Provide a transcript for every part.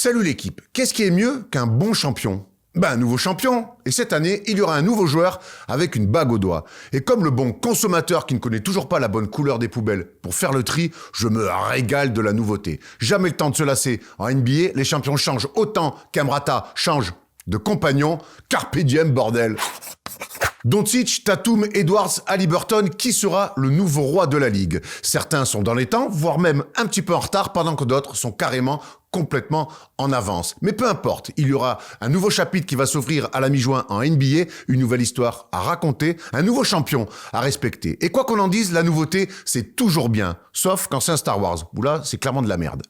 Salut l'équipe, qu'est-ce qui est mieux qu'un bon champion ? Un nouveau champion. Et cette année, il y aura un nouveau joueur avec une bague au doigt. Et comme le bon consommateur qui ne connaît toujours pas la bonne couleur des poubelles pour faire le tri, je me régale de la nouveauté. Jamais le temps de se lasser. En NBA, les champions changent autant qu'Amrata change de compagnon. Carpe diem, bordel. Doncic, Tatum, Edwards, Haliburton, qui sera le nouveau roi de la ligue? Certains sont dans les temps, voire même un petit peu en retard, pendant que d'autres sont carrément complètement en avance. Mais peu importe, il y aura un nouveau chapitre qui va s'ouvrir à la mi-juin en NBA, une nouvelle histoire à raconter, un nouveau champion à respecter. Et quoi qu'on en dise, la nouveauté, c'est toujours bien, sauf quand c'est un Star Wars, où là, c'est clairement de la merde.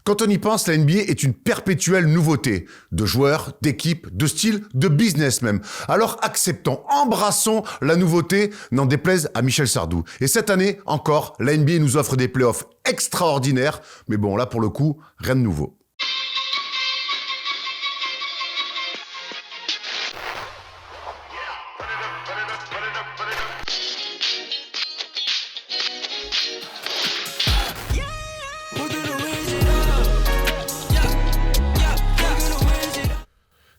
Quand on y pense, la NBA est une perpétuelle nouveauté. De joueurs, d'équipes, de styles, de business même. Alors acceptons, embrassons la nouveauté, n'en déplaise à Michel Sardou. Et cette année, encore, la NBA nous offre des playoffs extraordinaires. Mais bon, là pour le coup, rien de nouveau.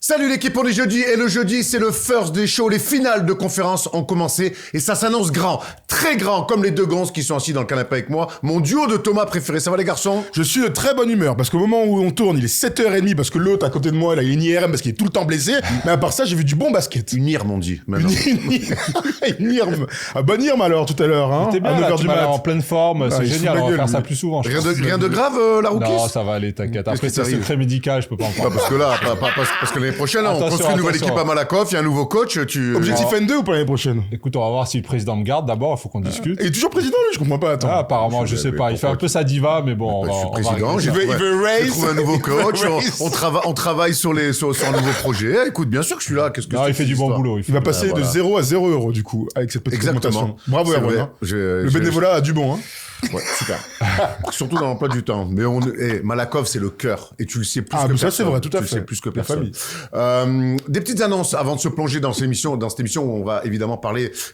Salut l'équipe, on est jeudi et le jeudi c'est le first day show, les finales de conférence ont commencé et ça s'annonce grand, très grand comme les deux gonzes qui sont assis dans le canapé avec moi, mon duo de Thomas préféré, ça va les garçons? Je suis de très bonne humeur parce qu'au moment où on tourne il est 7h30 parce que l'autre à côté de moi il a une IRM parce qu'il est tout le temps blessé, mais à part ça j'ai vu du bon basket. Une IRM on dit maintenant. Une IRM. Ah, bonne IRM alors tout à l'heure hein. T'es bien à là, 9h tu du m'as mat. l'air en pleine forme, c'est génial, on va faire ça plus souvent. Rien de grave la rookie? Non, ça va aller, t'inquiète. Qu'est-ce Après qui c'est t'arrive? secret médical, je peux pas en parler. Parce que là, parce que l'année prochaine, là, on Attention, construit une nouvelle attention. équipe à Malakoff, il y a un nouveau coach, tu... Objectif N2 ou pas l'année prochaine? Écoute, on va voir si le président me garde d'abord, il faut qu'on discute. Il est toujours président lui, je comprends pas, attends. Ah, apparemment, je sais pas, il fait un peu sa diva, mais bon, Je suis on va président, régler ça. Il veut raise. J'ai trouvé un nouveau coach, Raise. on travaille sur un nouveau projet. Écoute, bien sûr que je suis là, qu'est-ce que Non, c'est il fait que du cette bon histoire? boulot. Il va passer voilà. de 0 à 0 euros du coup avec cette petite Exactement. augmentation. Bravo C'est Erwan. vrai. Hein. Le bénévolat a du bon hein. Ouais, super. Surtout dans l'emploi du temps. Mais Malakoff, c'est le cœur. Et tu le sais plus Ah, que mais ça, personne. c'est vrai, tout à Tu fait. le sais plus que La personne. Des petites annonces avant de se plonger dans cette émission où on va évidemment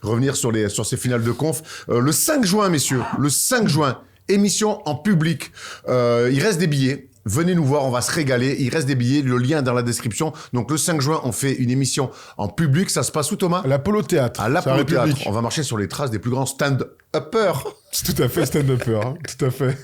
revenir sur ces finales de conf. Le 5 juin, messieurs. Le 5 juin. Émission en public. Il reste des billets. Venez nous voir, on va se régaler. Il reste des billets, le lien est dans la description. Donc le 5 juin, on fait une émission en public. Ça se passe où, Thomas? À l'Apollo Théâtre. À l'Apollo C'est Théâtre. République. On va marcher sur les traces des plus grands stand-uppers. C'est tout à fait stand-upper, hein. Tout à fait.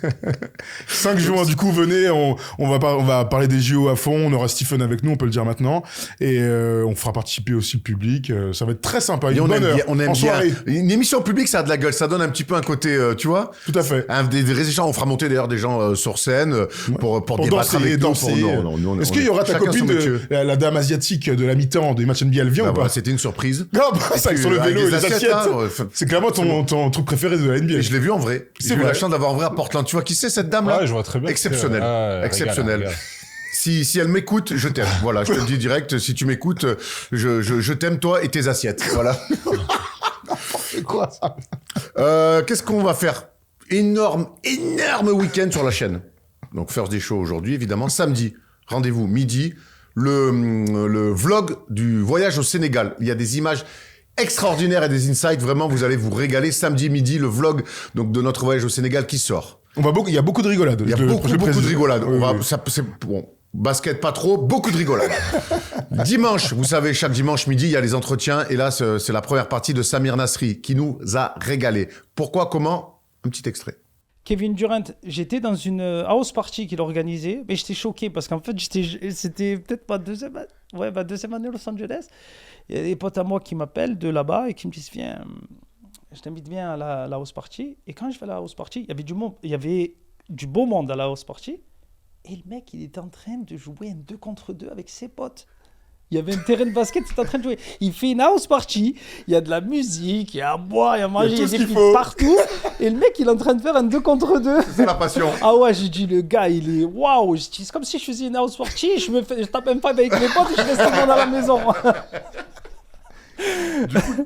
5 juin, du coup, venez, on va parler des JO à fond, on aura Stephen avec nous, on peut le dire maintenant, et on fera participer aussi le public, ça va être très sympa, Et une bonne heure, on aime en bien. soirée. Une émission publique, ça a de la gueule. Ça donne un petit peu un côté, tu vois. Tout à fait. Des vrais échanges. On fera monter d'ailleurs des gens sur scène pour débattre danser, avec nous. danser. Non, nous, Est-ce qu'il y aura ta chacun copine, son métier. la dame asiatique de la mi-temps des matchs NBA, elle vient Bah ou pas? voilà, c'était une surprise. Non, ça, sur le Avec vélo et des les assiettes, assiettes. hein, C'est clairement ton truc préféré de la NBA. Et je l'ai vu en vrai. C'est J'ai eu la vrai. chance d'avoir en vrai à Portland. Tu vois qui c'est cette dame-là? Ouais, je vois très bien. Exceptionnelle. Ouais, Exceptionnelle. régale. Si elle m'écoute, je t'aime. Voilà, je te le dis direct. Si tu m'écoutes, je t'aime toi et tes assiettes. Voilà. C'est quoi ça? Qu'est-ce qu'on va faire? Énorme week-end sur la chaîne. Donc First Day Show aujourd'hui, évidemment. Samedi, rendez-vous midi. Le vlog du voyage au Sénégal. Il y a des images extraordinaires et des insights. Vraiment, vous allez vous régaler. Samedi midi, le vlog donc de notre voyage au Sénégal qui sort. Il y a beaucoup de rigolades. Il y a beaucoup de rigolades. Oui, oui. C'est bon. Basket pas trop, beaucoup de rigolades. Dimanche, vous savez, chaque dimanche midi, il y a les entretiens. Et là, c'est la première partie de Samir Nasri qui nous a régalé. Pourquoi, comment? Un petit extrait. Kevin Durant, j'étais dans une house party qu'il organisait, mais j'étais choqué parce qu'en fait, c'était peut-être ma deuxième année à Los Angeles. Il y a des potes à moi qui m'appellent de là-bas et qui me disent viens, je t'invite bien à la house party. Et quand je vais à la house party, il y avait du beau monde à la house party. Et le mec, il était en train de jouer un 2 contre 2 avec ses potes. Il y avait un terrain de basket, il était en train de jouer. Il fait une house party, il y a de la musique, il y a à boire, il y a à manger, il y a des filles partout. Et le mec, il est en train de faire un 2 contre 2. C'est la passion. Ah ouais, j'ai dit, le gars, il est waouh. C'est comme si je faisais une house party, je tape un five avec mes potes et je laisse tout le monde à la maison.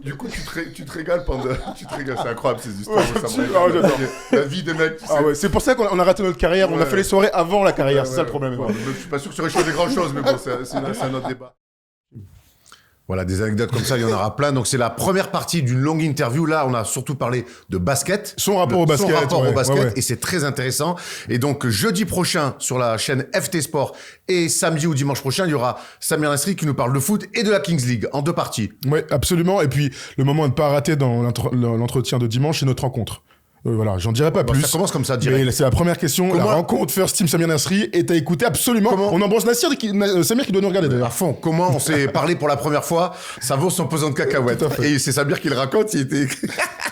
Du coup, tu te régales pendant. Tu te régales, c'est incroyable ces histoires. Ouais, ça me j'adore. régale. La vie des mecs. tu sais. Ah ouais, c'est pour ça qu'on a raté notre carrière, on a Ouais. fait les soirées avant la carrière, c'est ça le problème. Bon, je suis pas sûr que ça aurait changé grand chose, mais bon, c'est un autre débat. Voilà, des anecdotes comme ça, il y en aura plein. Donc, c'est la première partie d'une longue interview. Là, on a surtout parlé de basket. Son rapport au basket. Son rapport ouais, au basket. ouais. Et c'est très intéressant. Et donc, jeudi prochain, sur la chaîne FT Sport, et samedi ou dimanche prochain, il y aura Samir Nasri qui nous parle de foot et de la Kings League en 2 parties. Oui, absolument. Et puis, le moment à ne pas rater dans l'entretien de dimanche, c'est notre rencontre. Voilà, j'en dirai pas plus. Ça commence comme ça, direct. Mais c'est la première question. Comment... La rencontre First Team Samir Nasri est à écouter absolument. On embrasse Samir qui doit nous regarder d'ailleurs. À fond. Comment on s'est parlé pour la première fois, ça vaut son pesant de cacahuètes. Et c'est Samir qui le raconte.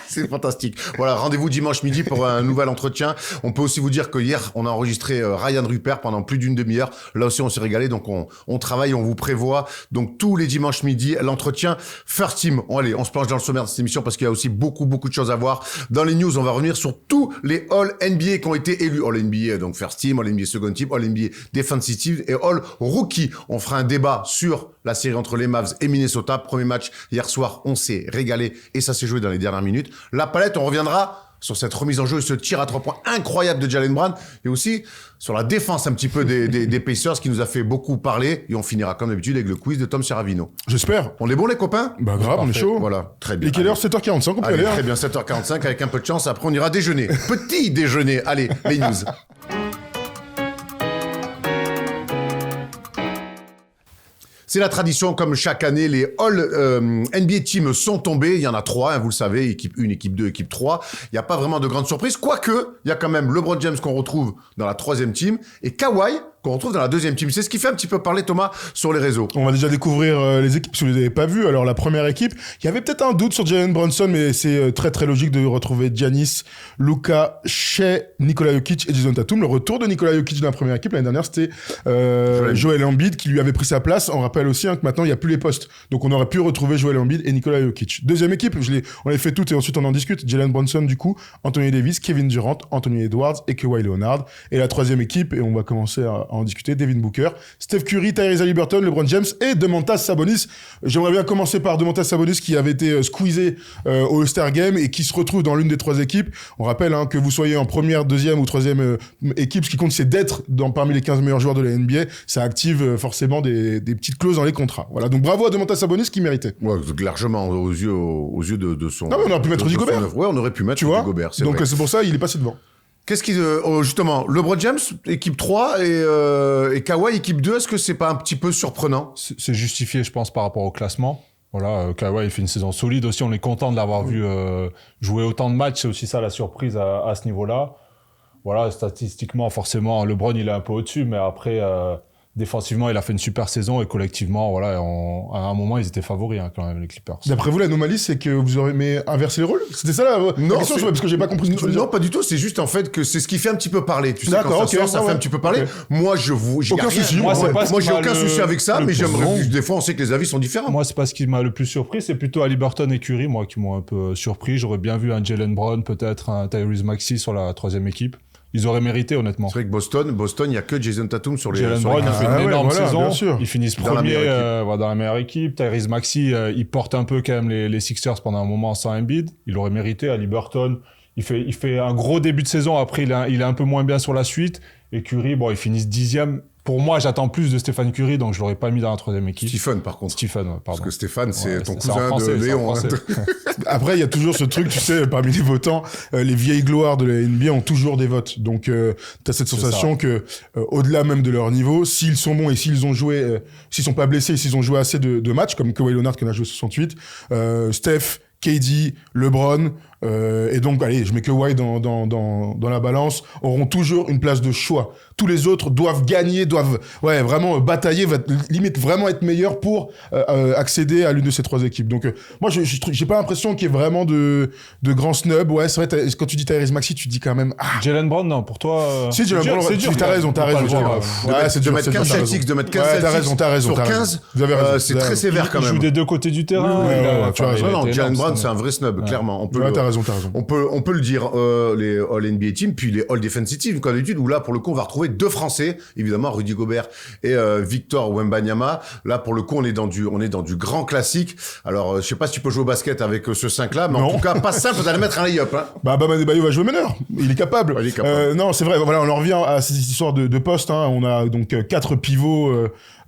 C'est fantastique. Voilà, rendez-vous dimanche midi pour un nouvel entretien. On peut aussi vous dire que hier, on a enregistré Ryan Rupert pendant plus d'une demi-heure. Là aussi, on s'est régalé. Donc, on travaille, on vous prévoit. Donc, tous les dimanches midi, l'entretien First Team. Allez, on se plonge dans le sommaire de cette émission parce qu'il y a aussi beaucoup de choses à voir. Dans les news, on va revenir sur tous les All NBA qui ont été élus. All NBA, donc First Team, All NBA Second Team, All NBA Defensive Team et All Rookie. On fera un débat sur la série entre les Mavs et Minnesota. Premier match hier soir, on s'est régalé et ça s'est joué dans les dernières minutes. La palette, on reviendra sur cette remise en jeu et ce tir à 3 points incroyable de Jaylen Brown et aussi sur la défense un petit peu des Pacers qui nous a fait beaucoup parler et on finira comme d'habitude avec le quiz de Tom Serravino. J'espère. On est bon les copains? Bah grave, on est chaud. Voilà, très bien. Et quelle heure? 7h45, on peut Allez, aller. très bien, 7h45 avec un peu de chance. Après, on ira déjeuner. Petit déjeuner. Allez, les news. C'est la tradition, comme chaque année, les All NBA Teams sont tombés. Il y en a 3, hein, vous le savez, équipe 1, équipe 2, équipe 3. Il n'y a pas vraiment de grandes surprises. Quoique, il y a quand même LeBron James qu'on retrouve dans la 3e team et Kawhi qu'on retrouve dans la 2e team. C'est ce qui fait un petit peu parler, Thomas, sur les réseaux. On va déjà découvrir les équipes si vous ne les avez pas vues. Alors, la première équipe, il y avait peut-être un doute sur Jalen Brunson, mais c'est très logique de retrouver Giannis, Luka, Shai, Nikola Jokic et Jason Tatum. Le retour de Nikola Jokic dans la première équipe, l'année dernière, c'était Joel Embiid qui lui avait pris sa place. On rappelle aussi que maintenant, il n'y a plus les postes. Donc, on aurait pu retrouver Joel Embiid et Nikola Jokic. Deuxième équipe, on les fait toutes et ensuite on en discute. Jalen Brunson, du coup, Anthony Davis, Kevin Durant, Anthony Edwards et Kawhi Leonard. Et la troisième équipe, et on va commencer à en discuter, Devin Booker, Steph Curry, Tyrese Haliburton, LeBron James et Domantas Sabonis. J'aimerais bien commencer par Domantas Sabonis qui avait été squeezé au All-Star Game et qui se retrouve dans l'une des 3 équipes. On rappelle que vous soyez en première, deuxième ou troisième équipe, ce qui compte c'est d'être parmi les 15 meilleurs joueurs de la NBA. Ça active forcément des petites clauses dans les contrats. Voilà, donc bravo à Domantas Sabonis qui méritait. Ouais, largement aux yeux de son... Non mais on aurait pu mettre Rudy Gobert. Ouais, on aurait pu mettre Rudy Gobert, c'est donc vrai. C'est pour ça il est passé devant. Qu'est-ce qui... justement, LeBron James, équipe 3 et Kawhi, équipe 2, est-ce que c'est pas un petit peu surprenant? C'est justifié, je pense, par rapport au classement. Voilà, Kawhi, il fait une saison solide aussi. On est content de l'avoir vu jouer autant de matchs. C'est aussi ça la surprise à ce niveau-là. Voilà, statistiquement, forcément, LeBron, il est un peu au-dessus, mais après... défensivement, il a fait une super saison et collectivement, voilà, à un moment, ils étaient favoris quand même, les Clippers. D'après vous, l'anomalie, c'est que vous aurez aimé inverser les rôles? C'était ça la question, parce que j'ai pas compris ce que tu veux dire. Non, pas du tout. C'est juste en fait que c'est ce qui fait un petit peu parler. Tu sais, d'accord, quand ça sort, ça fait un petit peu parler. Okay. Moi, j'ai aucun souci. Moi, j'ai aucun souci avec ça, mais j'aimerais. Des fois, on sait que les avis sont différents. Moi, c'est pas ce qui m'a le plus surpris. C'est plutôt Haliburton et Curry, moi, qui m'ont un peu surpris. J'aurais bien vu un Jaylen Brown, peut-être un Tyrese Maxey sur la 3e équipe. Ils auraient mérité, honnêtement. C'est vrai que Boston, il n'y a que Jason Tatum sur les... Jaylen Brown, il fait une énorme saison. Ils finissent dans premier dans la meilleure équipe. Tyrese Maxey, il porte un peu quand même les Sixers pendant un moment sans Embiid. Il aurait mérité. Haliburton, il fait un gros début de saison. Après, il est un peu moins bien sur la suite. Et Curry, ils finissent 10e. Pour moi, j'attends plus de Stéphane Curry, donc je l'aurais pas mis dans la 3e équipe. Stephen, par contre. Stephen, pardon. Parce que Stéphane, c'est ton c'est cousin français, de Léon. Après, il y a toujours ce truc, tu sais, parmi les votants, les vieilles gloires de la NBA ont toujours des votes. Donc, t'as cette sensation que, au-delà même de leur niveau, s'ils sont bons et s'ils ont joué, s'ils sont pas blessés, s'ils ont joué assez de matchs, comme Kawhi Leonard qui en a joué 68, Steph, KD, LeBron, et donc, allez, je mets Kawhi dans la balance, auront toujours une place de choix. Tous les autres doivent gagner, doivent vraiment batailler, limite vraiment être meilleurs pour accéder à l'une de ces 3 équipes. Donc, moi, j'ai pas l'impression qu'il y ait vraiment de grands snubs. Ouais, c'est vrai, quand tu dis Tyrese Maxey, tu dis quand même... Jaylen Brown, non, pour toi... Si, Jaylen Brown, c'est dur. T'as raison. Ouais, c'est 2m15 Celtics, 2m15 Celtics. T'as raison. Sur 15, c'est très sévère quand même. Il joue des 2 côtés du terrain. Tu as raison. Non, Jaylen Brown, Brown, c'est un vrai snub, clairement. On peut Ouais, t'as raison. on peut le dire, les All NBA Team, puis les All Defensive Team, comme d'habitude, où là, pour le coup, on va retrouver deux Français, évidemment, Rudy Gobert et Victor Wembanyama. Là, pour le coup, on est dans du grand classique. Alors, je sais pas si tu peux jouer au basket avec ce 5-là, mais en tout cas, pas simple d'aller mettre un lay-up, hein. Bah, Bam Adebayo va jouer meneur. Il est capable. Ouais, il est capable. Non, c'est vrai. Voilà, on en revient à cette histoire de poste. Hein. On a donc 4 pivots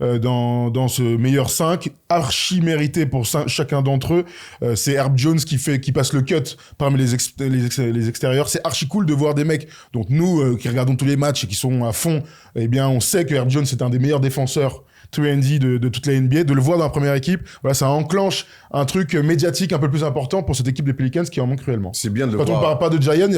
dans ce meilleur 5, archi mérité pour chacun d'entre eux. C'est Herb Jones qui passe le cut parmi les extérieurs. C'est archi cool de voir des mecs. Donc nous, qui regardons tous les matchs et qui sont à fond, eh bien, on sait que Herb Jones est un des meilleurs défenseurs 3&D de toute la NBA, de le voir dans la première équipe, voilà, ça enclenche un truc médiatique un peu plus important pour cette équipe des Pelicans qui en manque cruellement. C'est bien de le Quand voir. on parle pas de Giants,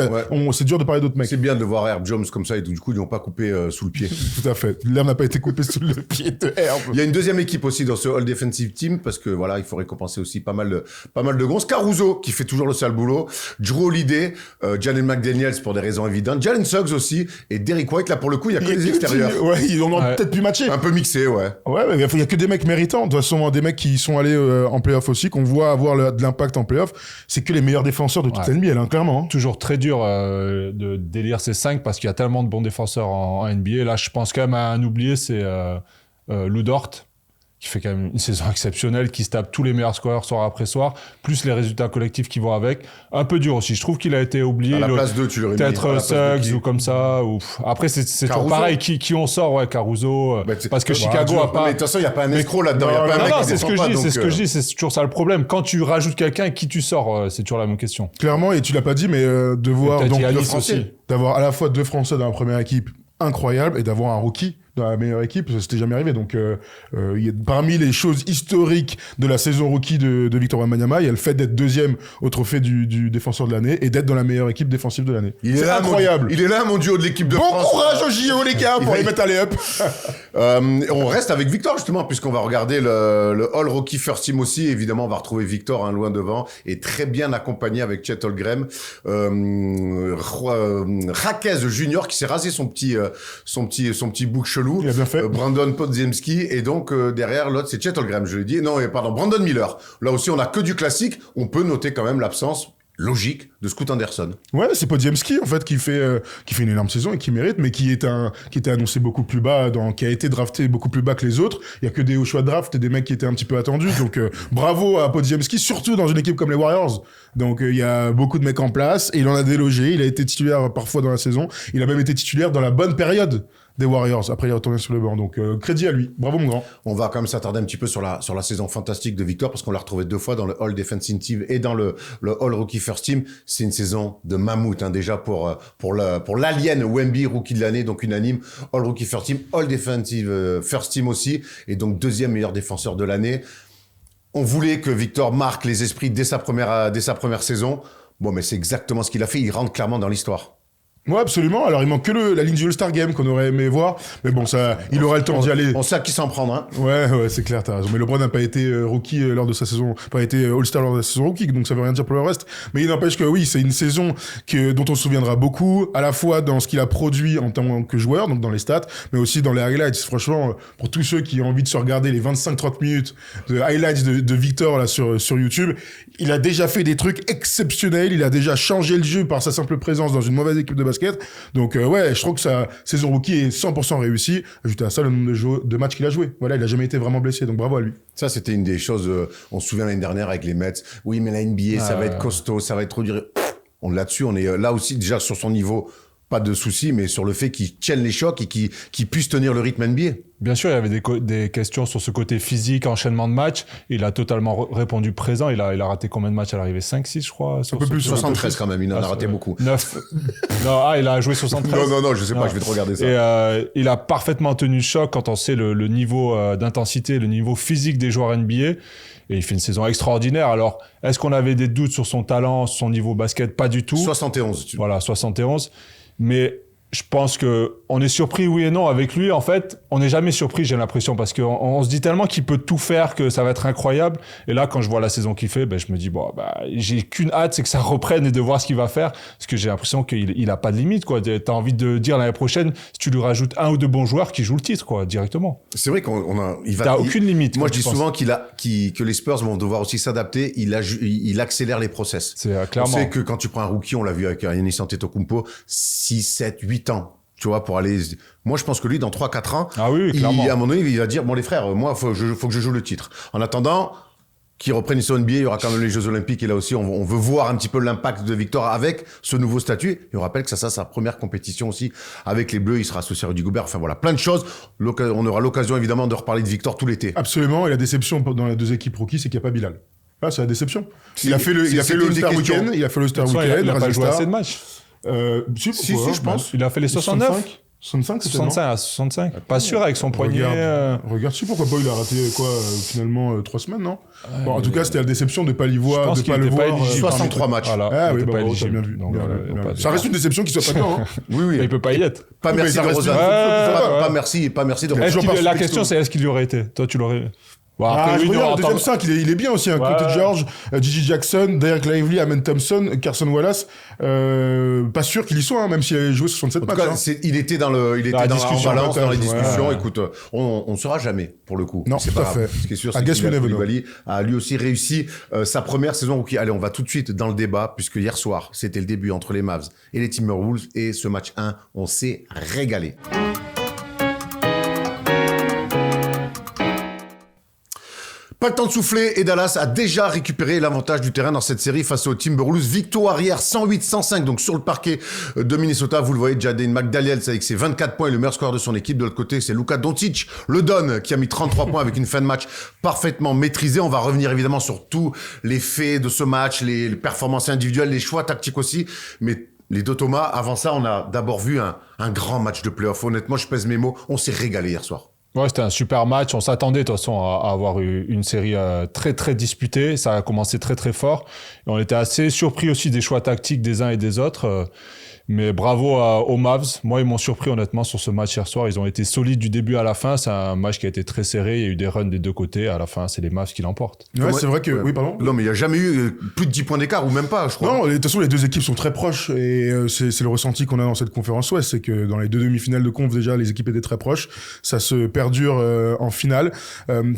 c'est dur de parler d'autres mecs. C'est bien de voir Herb Jones comme ça et du coup, ils n'ont pas coupé sous le pied. Tout à fait. L'herbe n'a pas été coupée sous le pied de Herb. Il y a une deuxième équipe aussi dans ce All Defensive Team parce que voilà, il faut récompenser aussi pas mal de gonzes. Caruso qui fait toujours le sale boulot, Drew Holiday, Jalen McDaniels pour des raisons évidentes, Jalen Suggs aussi et Derrick White. Là pour le coup, il y a que les extérieurs. Ouais, ils en ont peut-être pu matcher. Un peu mixé, ouais. Ouais, mais il y a que des mecs méritants. De toute façon, des mecs qui sont allés en playoff aussi, qu'on voit avoir de l'impact en playoff. C'est que les meilleurs défenseurs de toute l'NBA, hein, clairement. Hein. Toujours très dur de délire ces 5 parce qu'il y a tellement de bons défenseurs en NBA. Là, je pense quand même à un oublié, c'est Lou Dort, qui fait quand même une saison exceptionnelle, qui se tape tous les meilleurs scoreurs soir après soir, plus les résultats collectifs qui vont avec. Un peu dur aussi. Je trouve qu'il a été oublié. À la place 2, tu l'aurais mis. Peut-être Suggs ou comme ça. Ou... Après, c'est toujours pareil. Qui on sort, ouais, Caruso. Parce que Chicago a pas... Mais de toute façon, il n'y a pas un escroc là-dedans. Non, c'est ce que je dis. C'est ce que je dis. C'est toujours ça le problème. Quand tu rajoutes quelqu'un, qui tu sors, c'est toujours la même question. Clairement, et tu l'as pas dit, mais de voir donc deux Français aussi. D'avoir à la fois 2 Français dans la première équipe, incroyable, et d'avoir un rookie dans la meilleure équipe, ça s'était jamais arrivé. Donc, parmi les choses historiques de la saison rookie de Victor Wembanyama, il y a le fait d'être deuxième au trophée du défenseur de l'année et d'être dans la meilleure équipe défensive de l'année. C'est incroyable. Il est là, mon duo de l'équipe de bon France. Bon courage aux JO, les gars, pour les mettre à l'ay-up. On reste avec Victor, justement, puisqu'on va regarder le All Rookie First Team aussi. Évidemment, on va retrouver Victor, loin devant, et très bien accompagné avec Chet Holmgren. Raquez Junior, qui s'est rasé son petit bouc chelou. Il a bien fait. Brandon Podziemski, et donc derrière l'autre c'est Chet Holmgren, je l'ai dit. Non, pardon, Brandon Miller. Là aussi on a que du classique. On peut noter quand même l'absence logique de Scoot Anderson. Ouais, c'est Podziemski en fait qui fait une énorme saison et qui mérite, mais qui était annoncé beaucoup plus bas, qui a été drafté beaucoup plus bas que les autres. Il y a que des hauts choix de draft et des mecs qui étaient un petit peu attendus. Donc bravo à Podziemski, surtout dans une équipe comme les Warriors. Donc il y a beaucoup de mecs en place et il en a délogé. Il a été titulaire parfois dans la saison. Il a même été titulaire dans la bonne période des Warriors. Après, il est retourné sur le banc. Donc, crédit à lui. Bravo, mon grand. On va quand même s'attarder un petit peu sur la saison fantastique de Victor, parce qu'on l'a retrouvé 2 fois dans le All Defensive Team et dans le All Rookie First Team. C'est une saison de mammouth, déjà pour l'alien Wemby, rookie de l'année, donc unanime. All Rookie First Team, All Defensive First Team aussi, et donc 2e meilleur défenseur de l'année. On voulait que Victor marque les esprits dès sa première saison. Bon, mais c'est exactement ce qu'il a fait. Il rentre clairement dans l'histoire. Ouais, absolument. Alors, il manque que la ligne du All-Star Game qu'on aurait aimé voir. Mais bon, il aura le temps d'y aller. On sait à qui s'en prendre, hein. Ouais, c'est clair, t'as raison. Mais LeBron n'a pas été rookie lors de sa saison, pas été All-Star lors de sa saison rookie, donc ça veut rien dire pour le reste. Mais il n'empêche que oui, c'est une saison dont on se souviendra beaucoup, à la fois dans ce qu'il a produit en tant que joueur, donc dans les stats, mais aussi dans les highlights. Franchement, pour tous ceux qui ont envie de se regarder les 25-30 minutes de highlights de Victor, là, sur YouTube, il a déjà fait des trucs exceptionnels, il a déjà changé le jeu par sa simple présence dans une mauvaise équipe de basket. Donc ouais, je trouve que sa saison rookie est 100% réussie. Ajouté à ça le nombre de matchs qu'il a joué. Voilà, il a jamais été vraiment blessé, donc bravo à lui. Ça, c'était une des choses, on se souvient l'année dernière avec les Mets. Oui, mais la NBA, ça va être costaud, ça va être trop dur. Là-dessus, on est là aussi déjà sur son niveau. Pas de souci, mais sur le fait qu'il tienne les chocs et qu'il puisse tenir le rythme NBA. Bien sûr, il y avait des questions sur ce côté physique, enchaînement de matchs. Il a totalement répondu présent. Il a raté combien de matchs à l'arrivée? 5-6, je crois. Un peu plus, 73 quand même. Il en a raté beaucoup. 9. Non, il a joué 73. Non, je sais pas, je vais te regarder ça. Et il a parfaitement tenu le choc quand on sait le niveau d'intensité, le niveau physique des joueurs NBA. Et il fait une saison extraordinaire. Alors, est-ce qu'on avait des doutes sur son talent, son niveau basket? Pas du tout. 71. Voilà, 71. Mais Je pense que on est surpris, oui et non. Avec lui, en fait, on n'est jamais surpris, j'ai l'impression, parce qu'on se dit tellement qu'il peut tout faire que ça va être incroyable. Et là, quand je vois la saison qu'il fait, je me dis, j'ai qu'une hâte, c'est que ça reprenne et de voir ce qu'il va faire. Parce que j'ai l'impression qu'il a pas de limite, quoi. T'as envie de dire l'année prochaine, si tu lui rajoutes un ou deux bons joueurs qui jouent le titre, quoi, directement. C'est vrai T'as aucune limite. Moi, je dis souvent que les Spurs vont devoir aussi s'adapter. Il accélère les process. C'est clairement. On sait que quand tu prends un rookie, on l'a vu avec Giannis Antetokounmpo, 6, 7, 8 ans. Tu vois, pour aller... Moi, je pense que lui, dans 3-4 ans, clairement. à un moment donné, il va dire, bon, les frères, moi, faut que je joue le titre. En attendant, qu'ils reprennent son NBA, il y aura quand même les Jeux Olympiques, et là aussi, on veut voir un petit peu l'impact de Victor avec ce nouveau statut. Et on rappelle que ça, sa première compétition aussi avec les Bleus, il sera associé à Rudy Gobert. Enfin, voilà, plein de choses. On aura l'occasion, évidemment, de reparler de Victor tout l'été. Absolument, et la déception dans les deux équipes rookies, c'est qu'il n'y a pas Bilal. Ah, c'est la déception. Il a fait le All-Star Weekend, il n'a pas joué assez de matchs. Si, je pense. Il a fait les 69. 65, c'est 65 à 65. Pas sûr avec son poignet. Regarde, tu sais pourquoi pas il a raté finalement 3 semaines, non? Bon, en tout cas, c'était la déception de pas le voir. 63 matchs. Voilà. Ah oui, pas t'as bien vu. Donc, ça reste une déception qu'il soit pas dedans. Oui. Il peut pas y être. Pas merci de Rosanne. Pas merci de Rosanne. La question, c'est est-ce qu'il y aurait été? Toi, tu l'aurais. Bon, après, le deuxième 5, il est bien aussi. Côté George, Gigi Jackson, Derek Lively, Amen Thompson, Carson Wallace. Pas sûr qu'il y soit, même s'il a joué 67 matchs. En tout cas, il était dans la discussion, dans les discussions. Écoute, on ne saura jamais, pour le coup. Non, c'est tout à fait. Ce qui est sûr, c'est que Koulibaly a lui aussi réussi sa première saison rookie. Allez, on va tout de suite dans le débat, puisque hier soir, c'était le début entre les Mavs et les Timberwolves. Et ce match 1, on s'est régalé. Pas le temps de souffler et Dallas a déjà récupéré l'avantage du terrain dans cette série face aux Timberwolves. Victoire hier 108-105 donc sur le parquet de Minnesota. Vous le voyez, Jaden McDaniels avec ses 24 points et le meilleur score de son équipe. De l'autre côté, c'est Luka Doncic, le Don, qui a mis 33 points avec une fin de match parfaitement maîtrisée. On va revenir évidemment sur tous les faits de ce match, les performances individuelles, les choix tactiques aussi. Mais les deux Thomas, avant ça, on a d'abord vu un grand match de play-off. Honnêtement, je pèse mes mots, on s'est régalé hier soir. Ouais, c'était un super match. On s'attendait de toute façon à avoir une série très très disputée. Ça a commencé très très fort. Et on était assez surpris aussi des choix tactiques des uns et des autres. Mais bravo aux Mavs. Moi, ils m'ont surpris honnêtement sur ce match hier soir. Ils ont été solides du début à la fin. C'est un match qui a été très serré. Il y a eu des runs des deux côtés. À la fin, c'est les Mavs qui l'emportent. Ouais, c'est vrai que... Oui, pardon. Non, mais il n'y a jamais eu plus de 10 points d'écart, ou même pas, je crois. Non, de toute façon, les deux équipes sont très proches. Et c'est le ressenti qu'on a dans cette conférence Ouest. C'est que dans les deux demi-finales de conf, déjà, les équipes étaient très proches. Ça se perdure en finale.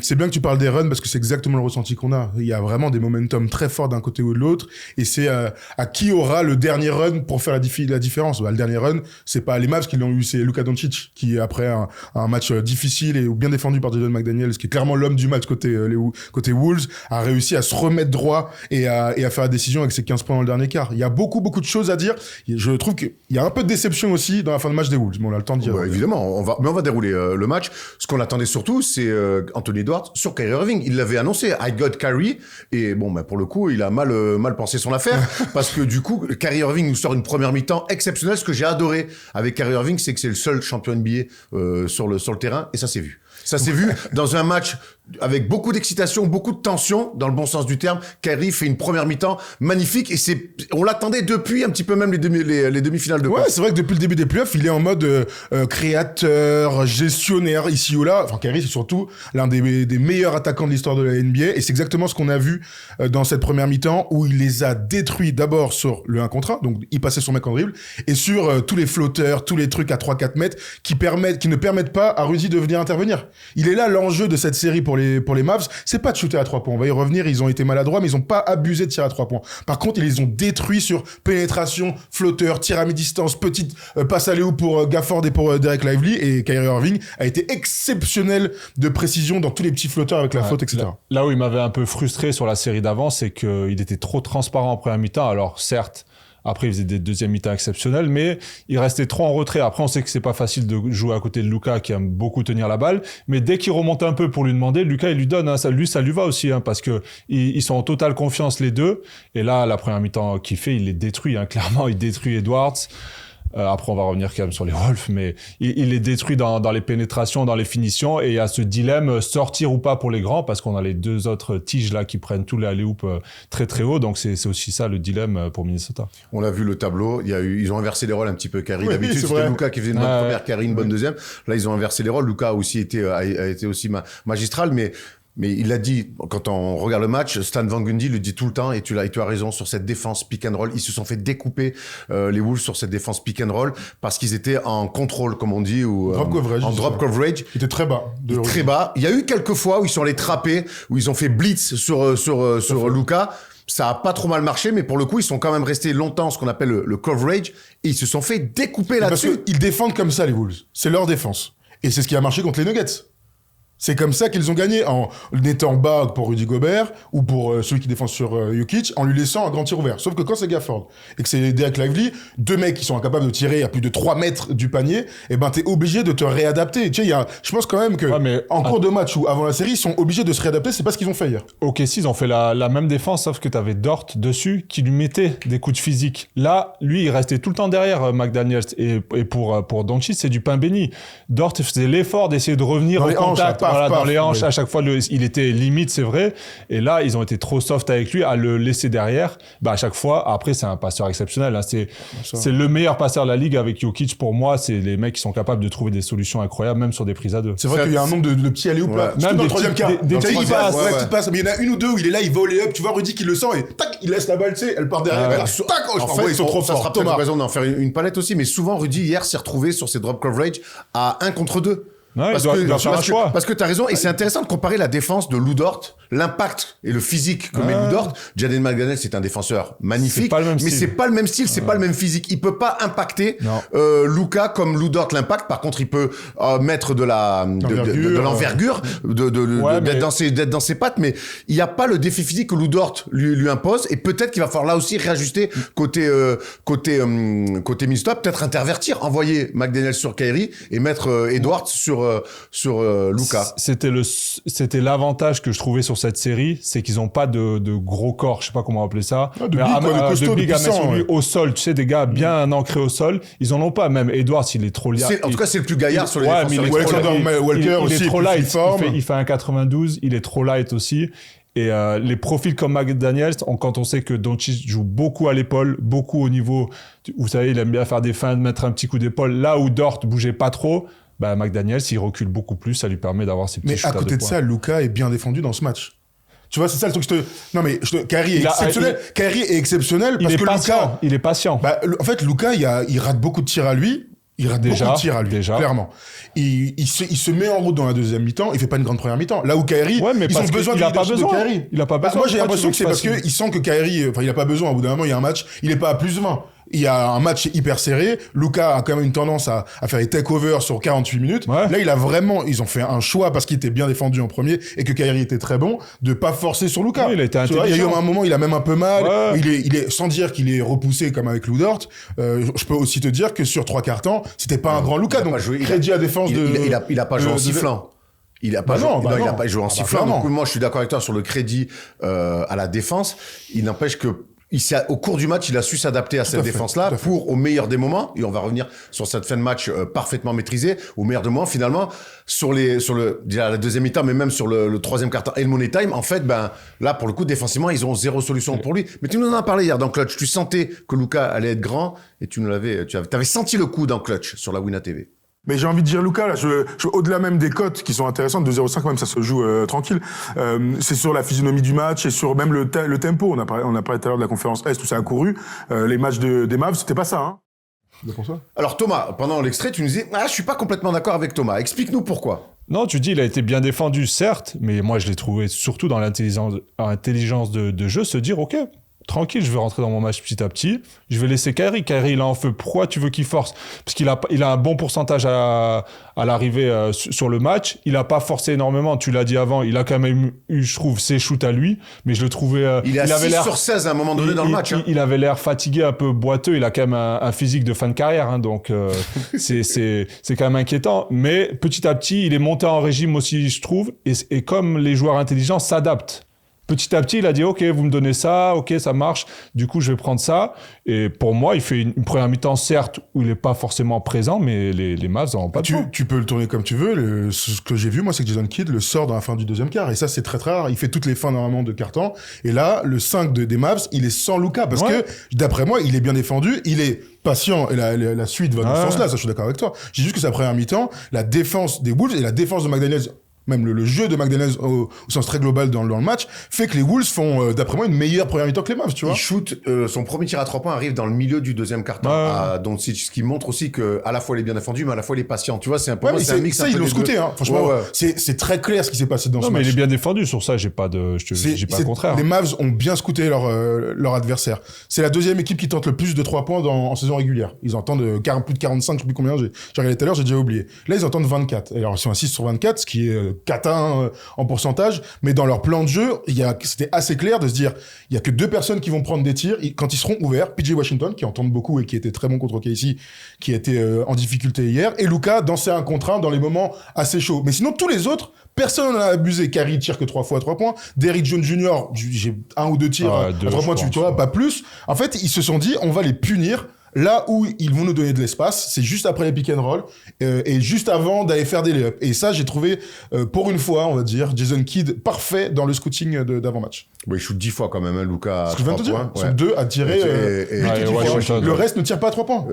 C'est bien que tu parles des runs parce que c'est exactement le ressenti qu'on a. Il y a vraiment des momentum très forts d'un côté ou de l'autre. Et c'est à qui aura le dernier run pour faire la différence. Le dernier run, c'est pas les Mavs qui l'ont eu, c'est Luka Doncic qui, après un match difficile et bien défendu par Jaden McDaniels, qui est clairement l'homme du match côté Wolves, a réussi à se remettre droit et à faire la décision avec ses 15 points dans le dernier quart. Il y a beaucoup de choses à dire. Je trouve qu'il y a un peu de déception aussi dans la fin de match des Wolves, mais on a le temps de dire. Évidemment, on va dérouler le match. Ce qu'on attendait surtout, c'est Anthony Edwards sur Kyrie Irving. Il l'avait annoncé, I got Kyrie, et bon, pour le coup, il a mal pensé son affaire, parce que du coup, Kyrie Irving nous sort une première mi-temps exceptionnelle. Ce que j'ai adoré avec Kyrie Irving, c'est que c'est le seul champion NBA sur le terrain, et ça s'est vu. Ça s'est vu dans un match avec beaucoup d'excitation, beaucoup de tension, dans le bon sens du terme. Kyrie fait une première mi-temps magnifique, et on l'attendait depuis un petit peu même les demi-finales de conf. Ouais, c'est vrai que depuis le début des playoffs, il est en mode créateur, gestionnaire ici ou là. Enfin, Kyrie, c'est surtout l'un des meilleurs attaquants de l'histoire de la NBA, et c'est exactement ce qu'on a vu dans cette première mi-temps, où il les a détruits d'abord sur le 1 contre 1, donc il passait son mec en dribble, et sur tous les flotteurs, tous les trucs à 3-4 mètres qui ne permettent pas à Rudy de venir intervenir. Il est là l'enjeu de cette série pour les Mavs, c'est pas de shooter à 3 points. On va y revenir, ils ont été maladroits, mais ils ont pas abusé de tir à 3 points. Par contre, ils les ont détruits sur pénétration, flotteur, tir à mi-distance, petite passe à Léo pour Gafford et pour Derek Lively, et Kyrie Irving a été exceptionnel de précision dans tous les petits flotteurs avec la faute, etc. Là où il m'avait un peu frustré sur la série d'avant, c'est qu'il était trop transparent en première mi-temps. Alors certes, après, il faisait des deuxièmes mi-temps exceptionnels, mais il restait trop en retrait. Après, on sait que c'est pas facile de jouer à côté de Luka, qui aime beaucoup tenir la balle. Mais dès qu'il remonte un peu pour lui demander, Luka, il lui donne. Ça lui va aussi, parce que ils sont en totale confiance, les deux. Et là, la première mi-temps qu'il fait, il les détruit. Clairement, il détruit Edwards. Après, on va revenir quand même sur les Wolves, mais il est détruit dans les pénétrations, dans les finitions, et il y a ce dilemme sortir ou pas pour les grands, parce qu'on a les deux autres tiges là qui prennent tous les alley-oops très très haut, donc c'est aussi ça le dilemme pour Minnesota. On l'a vu le tableau, ils ont inversé les rôles un petit peu. Kyrie, Oui, d'habitude c'est c'était vrai. Luka qui faisait une bonne première, Kyrie une bonne deuxième. Là ils ont inversé les rôles. Luka a été aussi magistral, mais il l'a dit, quand on regarde le match, Stan Van Gundy le dit tout le temps, et tu as raison, sur cette défense pick and roll, ils se sont fait découper, les Wolves, sur cette défense pick and roll, parce qu'ils étaient en contrôle, comme on dit, ou Drop coverage, en c'est drop ça. coverage. Il était très bas. Très bas. Il y a eu quelques fois où ils sont allés trapper, où ils ont fait blitz sur Luka. Ça a pas trop mal marché, mais pour le coup, ils sont quand même restés longtemps, ce qu'on appelle le coverage, et ils se sont fait découper Parce là-dessus. qu'ils défendent comme ça, les Wolves. C'est leur défense. Et c'est ce qui a marché contre les Nuggets. C'est comme ça qu'ils ont gagné, en étant bas pour Rudy Gobert, ou pour celui qui défend sur Jokic, en lui laissant un grand tir ouvert. Sauf que quand c'est Gafford, et que c'est Derek Lively, deux mecs qui sont incapables de tirer à plus de 3 mètres du panier, et ben t'es obligé de te réadapter. Tu sais, je pense quand même que, en cours de match ou avant la série, ils sont obligés de se réadapter, c'est pas ce qu'ils ont fait hier. Ok, si, ils ont fait la même défense, sauf que t'avais Dort dessus, qui lui mettait des coups de physique. Là, lui, il restait tout le temps derrière McDaniels, et pour Doncic, c'est du pain béni. Dort faisait l'effort d'essayer de revenir au contact, dans les hanches, à chaque fois, il était limite, c'est vrai. Et là, ils ont été trop soft avec lui, à le laisser derrière. À chaque fois, après, c'est un passeur exceptionnel. Hein. C'est le meilleur passeur de la ligue avec Jokic. Pour moi, c'est les mecs qui sont capables de trouver des solutions incroyables, même sur des prises à deux. C'est vrai qu'il y a un nombre de petits alley-oops là. Même Dans des le troisième petits- quart. des Tu sais, petits il passe, passes, petite passe. Mais il y en a une ou deux où il est là, il va au lay-up. Tu vois Rudy qui le sent et tac, il laisse la balle, tu sais, elle part derrière. Tac, En fait, ils sont trop ça forts. sera peut-être Thomas. l'occasion d'en faire une palette aussi, mais souvent, Rudy, hier, s'est retrouvé sur ses drop coverage à 1 contre 2. Ouais, il doit faire un choix. Parce que t'as raison, et c'est intéressant de comparer la défense de Lou Dort, l'impact et le physique que met Lou Dort. Jaden McDaniels, c'est un défenseur magnifique, C'est pas le même mais style. c'est pas le même style, c'est pas le même physique. Il peut pas impacter Luka comme Lou Dort l'impact. Par contre, il peut mettre de l'envergure, d'être dans ses pattes, mais il n'y a pas le défi physique que Lou Dort lui impose. Et peut-être qu'il va falloir là aussi réajuster côté Minnesota, peut-être intervertir, envoyer McDaniels sur Kyrie et mettre Edwards sur Luka. C'était l'avantage que je trouvais sur cette série, c'est qu'ils n'ont pas de gros corps, je sais pas comment appeler ça. Ah, de big, quoi, de costaud, de big de à mettre puissant, sur lui ouais. au sol, tu sais, des gars bien ancrés au sol. Ils en ont pas, même Edwards, il est trop light. En tout cas, c'est le plus gaillard sur les mais défenseurs. il est trop Alexander light. Walker Il aussi, est trop plus light. uniforme. Il fait un 92, il est trop light aussi. Et les profils comme McDaniels, quand on sait que Doncic joue beaucoup à l'épaule, beaucoup au niveau, vous savez, il aime bien faire des feintes, mettre un petit coup d'épaule, là où Dort bougeait pas trop, McDaniels, il recule beaucoup plus, ça lui permet d'avoir ses petits Mais shoots à côté de ça, Luka est bien défendu dans ce match. Tu vois, c'est ça le truc que Kyrie est exceptionnel. Kyrie est exceptionnel parce que Luka... Il est patient. En fait, Luka, il rate beaucoup de tirs à lui. Il rate beaucoup de tirs à lui, clairement. Il se met en route dans la deuxième mi-temps, il fait pas une grande première mi-temps. Là où Kyrie, ils ont besoin de Kyrie. Il a pas besoin. Moi, j'ai l'impression que c'est parce qu'il sent que Kyrie, il a pas besoin. Au bout d'un moment, il y a un match, il est pas à plus 20. Il y a un match hyper serré. Luka a quand même une tendance à faire les take-overs sur 48 minutes. Ouais. Là, ils ont fait un choix parce qu'il était bien défendu en premier et que Kyrie était très bon, de pas forcer sur Luka. Oui, il a été intelligent. Il y a eu un moment, il a même un peu mal. Ouais. Il est, sans dire qu'il est repoussé comme avec Lou Dort, je peux aussi te dire que sur 3 quarts temps, c'était pas un grand Luka. Donc, crédit à défense il a pas joué en sifflant. Il a pas joué en sifflant. Donc, moi, je suis d'accord avec toi sur le crédit à la défense. Il n'empêche que au cours du match, il a su s'adapter à cette défense-là pour, au meilleur des moments, et on va revenir sur cette fin de match parfaitement maîtrisée, au meilleur des moments, finalement, déjà la deuxième mi-temps, mais même sur le troisième quart-temps et le money time, en fait, là, pour le coup, défensivement, ils ont zéro solution pour lui. Mais tu nous en as parlé hier dans Clutch. Tu sentais que Luka allait être grand et tu avais senti le coup dans Clutch sur la Wina TV. Mais j'ai envie de dire Luka, là, au-delà même des cotes qui sont intéressantes, de 0,5 même ça se joue tranquille, c'est sur la physionomie du match et sur même le tempo. On a parlé tout à l'heure de la conférence Est où ça a couru. Les matchs des Mavs, c'était pas ça, hein. Alors Thomas, pendant l'extrait, tu nous disais « je suis pas complètement d'accord avec Thomas. Explique-nous pourquoi. » Non, tu dis il a été bien défendu, certes, mais moi je l'ai trouvé surtout dans l'intelligence de jeu, se dire « Ok, tranquille, je vais rentrer dans mon match petit à petit. Je vais laisser Kyrie. Kyrie, il est en feu. Pourquoi tu veux qu'il force ? Parce qu'il a un bon pourcentage à l'arrivée sur le match. Il a pas forcé énormément. Tu l'as dit avant. Il a quand même eu, je trouve, ses shoots à lui. Mais je le trouvais... il avait 6 sur 16 à un moment donné dans le match. Il avait l'air fatigué, un peu boiteux. Il a quand même un physique de fin de carrière. Hein, donc, c'est quand même inquiétant. Mais petit à petit, il est monté en régime aussi, je trouve. Et comme les joueurs intelligents s'adaptent. Petit à petit, il a dit, OK, vous me donnez ça, OK, ça marche. Du coup, je vais prendre ça. Et pour moi, il fait une première mi-temps, certes, où il n'est pas forcément présent, mais les Mavs n'ont pas de temps. Tu peux le tourner comme tu veux. Ce que j'ai vu, moi, c'est que Jason Kidd le sort dans la fin du deuxième quart. Et ça, c'est très, très rare. Il fait toutes les fins, normalement, de quart-temps. Et là, le 5 des Mavs, il est sans Luka. Parce que, d'après moi, il est bien défendu. Il est patient. Et la suite va dans ce sens-là. Ça, je suis d'accord avec toi. J'ai juste que sa première mi-temps, la défense des Wolves et la défense de McDaniels, même le jeu de McDaniels au sens très global dans le match, fait que les Wolves font, d'après moi, une meilleure première mi-temps que les Mavs, tu vois. Il shoot, son premier tir à 3 points arrive dans le milieu du deuxième quart-temps à Doncic, ce qui montre aussi que à la fois il est bien défendu, mais à la fois il est patient. Tu vois, c'est un peu c'est un mix. Ça, ils l'ont scouté, hein. Franchement, c'est très clair ce qui s'est passé dans ce match. Non, mais il est bien défendu sur ça, j'ai pas le contraire. Les Mavs ont bien scouté leur adversaire. C'est la deuxième équipe qui tente le plus de 3 points en saison régulière. Ils entendent plus de 45, je sais plus combien, j'ai regardé tout à l'heure, j'ai déjà oublié. Là, ils entendent 24. Alors, ils sont à 6 sur 24, ce qui est catin en pourcentage, mais dans leur plan de jeu, c'était assez clair de se dire, il y a que 2 personnes qui vont prendre des tirs quand ils seront ouverts. PJ Washington, qui entend beaucoup et qui était très bon contre KC, qui était en difficulté hier, et Luka dans ses 1 contre 1 dans les moments assez chauds. Mais sinon, tous les autres, personne n'en a abusé. Curry tire que 3 fois à 3 points. Derrick Jones Jr., j'ai 1 ou 2 tirs à 3 points, tu vois, pas plus. En fait, ils se sont dit, on va les punir. Là où ils vont nous donner de l'espace, c'est juste après les pick and roll et juste avant d'aller faire des lay-ups. Et ça, j'ai trouvé, pour une fois, on va dire, Jason Kidd parfait dans le scouting d'avant-match. Oui, il shoot 10 fois quand même, hein, Luka. Ce que je viens de te dire. Sur 2 à tirer. Le reste ne tire pas à 3 points.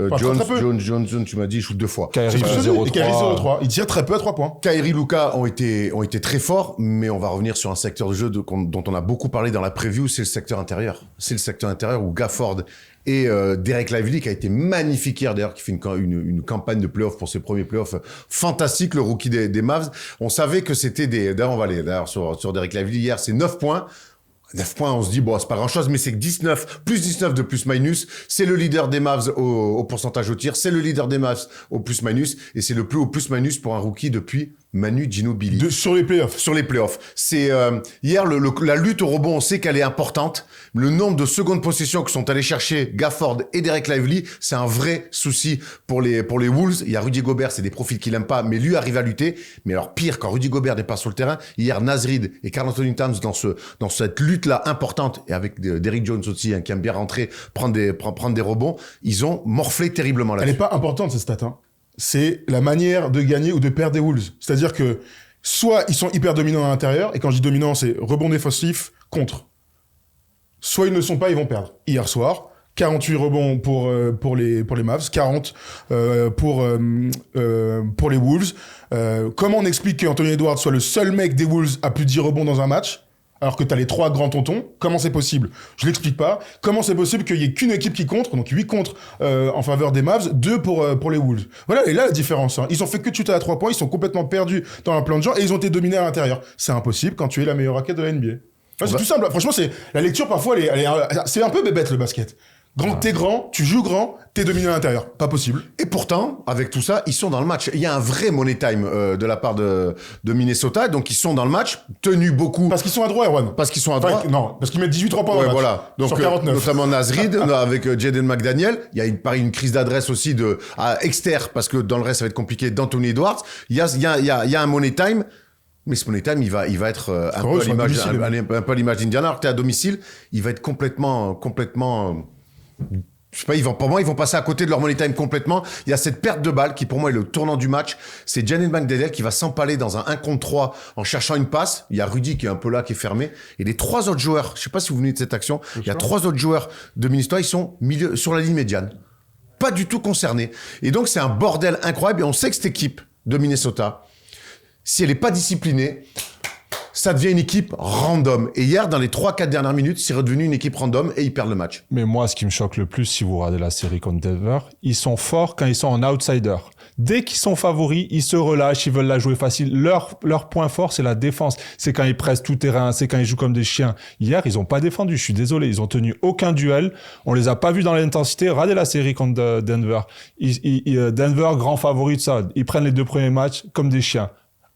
Jones, tu m'as dit, il shoot 2 fois. Kyrie 0-3. Il tire très peu à 3 points. Kyrie, Luka ont été très forts, mais on va revenir sur un secteur de jeu dont on a beaucoup parlé dans la preview, c'est le secteur intérieur. C'est le secteur intérieur où Gafford et Derek Lively, qui a été magnifique hier, d'ailleurs, qui fait une campagne de playoffs pour ses premiers playoffs fantastique, le rookie des Mavs. On savait que c'était d'ailleurs, on va aller sur Derek Lively hier, c'est 9 points. 9 points, on se dit, bon, c'est pas grand chose, mais c'est que 19, plus 19 de plus-minus, c'est le leader des Mavs au pourcentage au tir, c'est le leader des Mavs au plus-minus, et c'est le plus haut plus-minus pour un rookie depuis Manu Ginobili. Sur les playoffs. Sur les playoffs. C'est, hier, la lutte au rebond, on sait qu'elle est importante. Le nombre de secondes possessions que sont allés chercher Gafford et Derek Lively, c'est un vrai souci pour les Wolves. Il y a Rudy Gobert, c'est des profils qu'il aime pas, mais lui arrive à lutter. Mais alors, pire, quand Rudy Gobert n'est pas sur le terrain, hier, Naz Reid et Karl Anthony Towns dans cette lutte-là importante, et avec Derrick Jones aussi, hein, qui aime bien rentrer, prendre des rebonds, ils ont morflé terriblement là-dessus. Elle est pas importante, cette stat, hein. C'est la manière de gagner ou de perdre des Wolves. C'est-à-dire que soit ils sont hyper dominants à l'intérieur, et quand je dis dominant, c'est rebond défensif contre. Soit ils ne le sont pas, ils vont perdre. Hier soir, 48 rebonds pour les Mavs, 40 pour les Wolves. Comment on explique qu'Anthony Edwards soit le seul mec des Wolves à plus de 10 rebonds dans un match, alors que t'as les 3 grands tontons? Comment c'est possible? Je l'explique pas. Comment c'est possible qu'il y ait qu'une équipe qui contre, donc 8 contre en faveur des Mavs, 2 pour les Wolves? Voilà, et là la différence. Hein. Ils ont fait que de shooter à 3 points, ils sont complètement perdus dans un plan de jeu et ils ont été dominés à l'intérieur. C'est impossible quand tu es la meilleure raquette de la NBA. Enfin, c'est tout simple. Franchement, la lecture parfois, c'est un peu bébête le basket. T'es grand, tu joues grand, t'es dominé à l'intérieur. Pas possible. Et pourtant, avec tout ça, ils sont dans le match. Il y a un vrai money time de la part de Minnesota, donc ils sont dans le match, tenus beaucoup. Parce qu'ils sont à droit, Erwan. Parce qu'ils sont à droit. Enfin, non, parce qu'ils mettent 18 3 points dans le match. Voilà. Donc, sur 49. notamment Naz Reid, avec Jaden McDaniel. Il y a une crise d'adresse aussi externe, parce que dans le reste, ça va être compliqué, d'Anthony Edwards. Il y a un money time. Mais ce money time, il va être un peu à l'image d'Indiana. Alors que t'es à domicile, il va être complètement, je sais pas, pour moi, ils vont passer à côté de leur money time complètement. Il y a cette perte de balle qui, pour moi, est le tournant du match. C'est Jaden McDaniel qui va s'empaler dans un 1 contre 3 en cherchant une passe. Il y a Rudy qui est un peu là, qui est fermé. Et les 3 autres joueurs, je sais pas si vous venez de cette action, il y a 3 autres joueurs de Minnesota, ils sont sur la ligne médiane. Pas du tout concernés. Et donc, c'est un bordel incroyable. Et on sait que cette équipe de Minnesota, si elle est pas disciplinée, ça devient une équipe random. Et hier, dans les 3-4 dernières minutes, c'est redevenu une équipe random et ils perdent le match. Mais moi, ce qui me choque le plus, si vous regardez la série contre Denver, ils sont forts quand ils sont en outsider. Dès qu'ils sont favoris, ils se relâchent, ils veulent la jouer facile. Leur point fort, c'est la défense. C'est quand ils pressent tout terrain, c'est quand ils jouent comme des chiens. Hier, ils ont pas défendu, je suis désolé. Ils ont tenu aucun duel. On les a pas vus dans l'intensité. Regardez la série contre Denver. Denver, grand favori de ça. Ils prennent les 2 premiers matchs comme des chiens.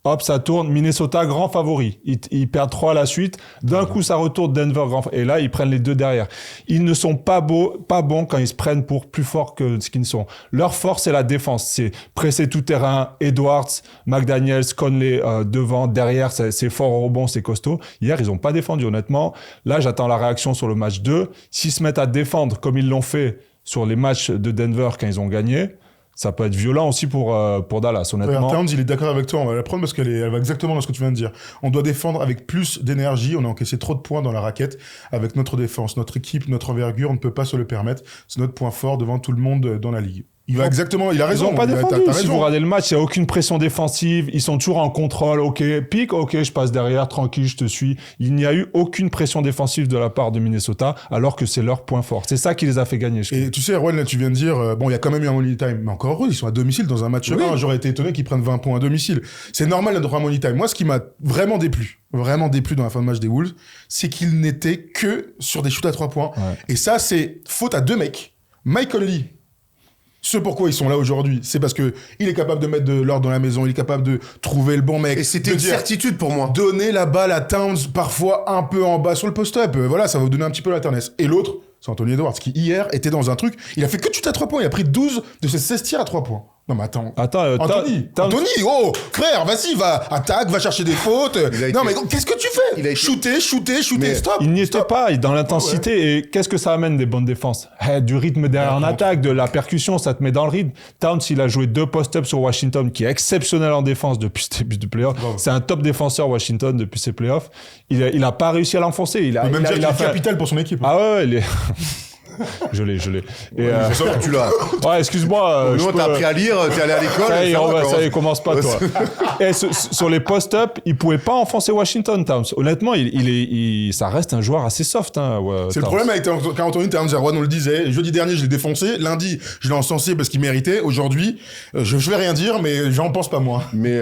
Hop, ça tourne. Minnesota, grand favori. Ils perdent 3 à la suite. D'un coup, ça retourne Denver, et là, ils prennent les 2 derrière. Ils ne sont pas bons quand ils se prennent pour plus forts que ce qu'ils ne sont. Leur force, c'est la défense. C'est presser tout terrain. Edwards, McDaniels, Conley devant, derrière, c'est fort au rebond, c'est costaud. Hier, ils n'ont pas défendu, honnêtement. Là, j'attends la réaction sur le match 2. S'ils se mettent à défendre comme ils l'ont fait sur les matchs de Denver quand ils ont gagné, ça peut être violent aussi pour Dallas, honnêtement. Towns, il est d'accord avec toi, on va la prendre parce elle va exactement dans ce que tu viens de dire. On doit défendre avec plus d'énergie, on a encaissé trop de points dans la raquette avec notre défense, notre équipe, notre envergure, on ne peut pas se le permettre. C'est notre point fort devant tout le monde dans la ligue. Il a raison. Ils n'ont pas défendu. T'as si raison. vous regardez le match, il n'y a aucune pression défensive. Ils sont toujours en contrôle. OK, pique. OK, je passe derrière. Tranquille, je te suis. Il n'y a eu aucune pression défensive de la part de Minnesota, alors que c'est leur point fort. C'est ça qui les a fait gagner. Et tu sais, Erwan, là, tu viens de dire, bon, il y a quand même eu un money time. Mais encore heureux, ils sont à domicile dans un match 1. J'aurais été étonné qu'ils prennent 20 points à domicile. C'est normal d'avoir un money time. Moi, ce qui m'a vraiment déplu dans la fin de match des Wolves, c'est qu'ils n'étaient que sur des shoots à 3 points. Ouais. Et ça, c'est faute à 2 mecs. Mike Conley. Ce pourquoi ils sont là aujourd'hui, c'est parce que il est capable de mettre de l'ordre dans la maison, il est capable de trouver le bon mec. Et c'était une certitude pour moi. Donner la balle à Towns, parfois un peu en bas sur le post-up. Voilà, ça va vous donner un petit peu la ternesse. Et l'autre, c'est Anthony Edwards, qui hier était dans un truc, il a fait que de shoot à 3 points, il a pris 12 de ses 16 tirs à 3 points. Non mais attends. Anthony, oh, frère, vas-y, va, attaque, va chercher des fautes. Non mais qu'est-ce que tu fais? Shooter, stop. Il n'y était pas dans l'intensité. Et qu'est-ce que ça amène des bonnes défenses? Du rythme derrière en attaque, de la percussion, ça te met dans le rythme. Towns, il a joué 2 post-ups sur Washington, qui est exceptionnel en défense depuis ce début de playoff. C'est un top défenseur Washington depuis ses playoffs. Il a pas réussi à l'enfoncer. Il peut même dire qu'il est capital pour son équipe. Ah ouais, il est... Je l'ai. Et Tu l'as. Ouais, excuse-moi. Nous, t'as appris à lire, t'es allé à l'école. Ça y est, commence pas, toi. Et sur les post-up, il pouvait pas enfoncer Washington, Towns. Honnêtement, ça reste un joueur assez soft. Hein, c'est Towns. Le problème avec Anthony Towns, Erwan, on le disait. Jeudi dernier, je l'ai défoncé. Lundi, je l'ai encensé parce qu'il méritait. Aujourd'hui, je vais rien dire, mais j'en pense pas moins. Mais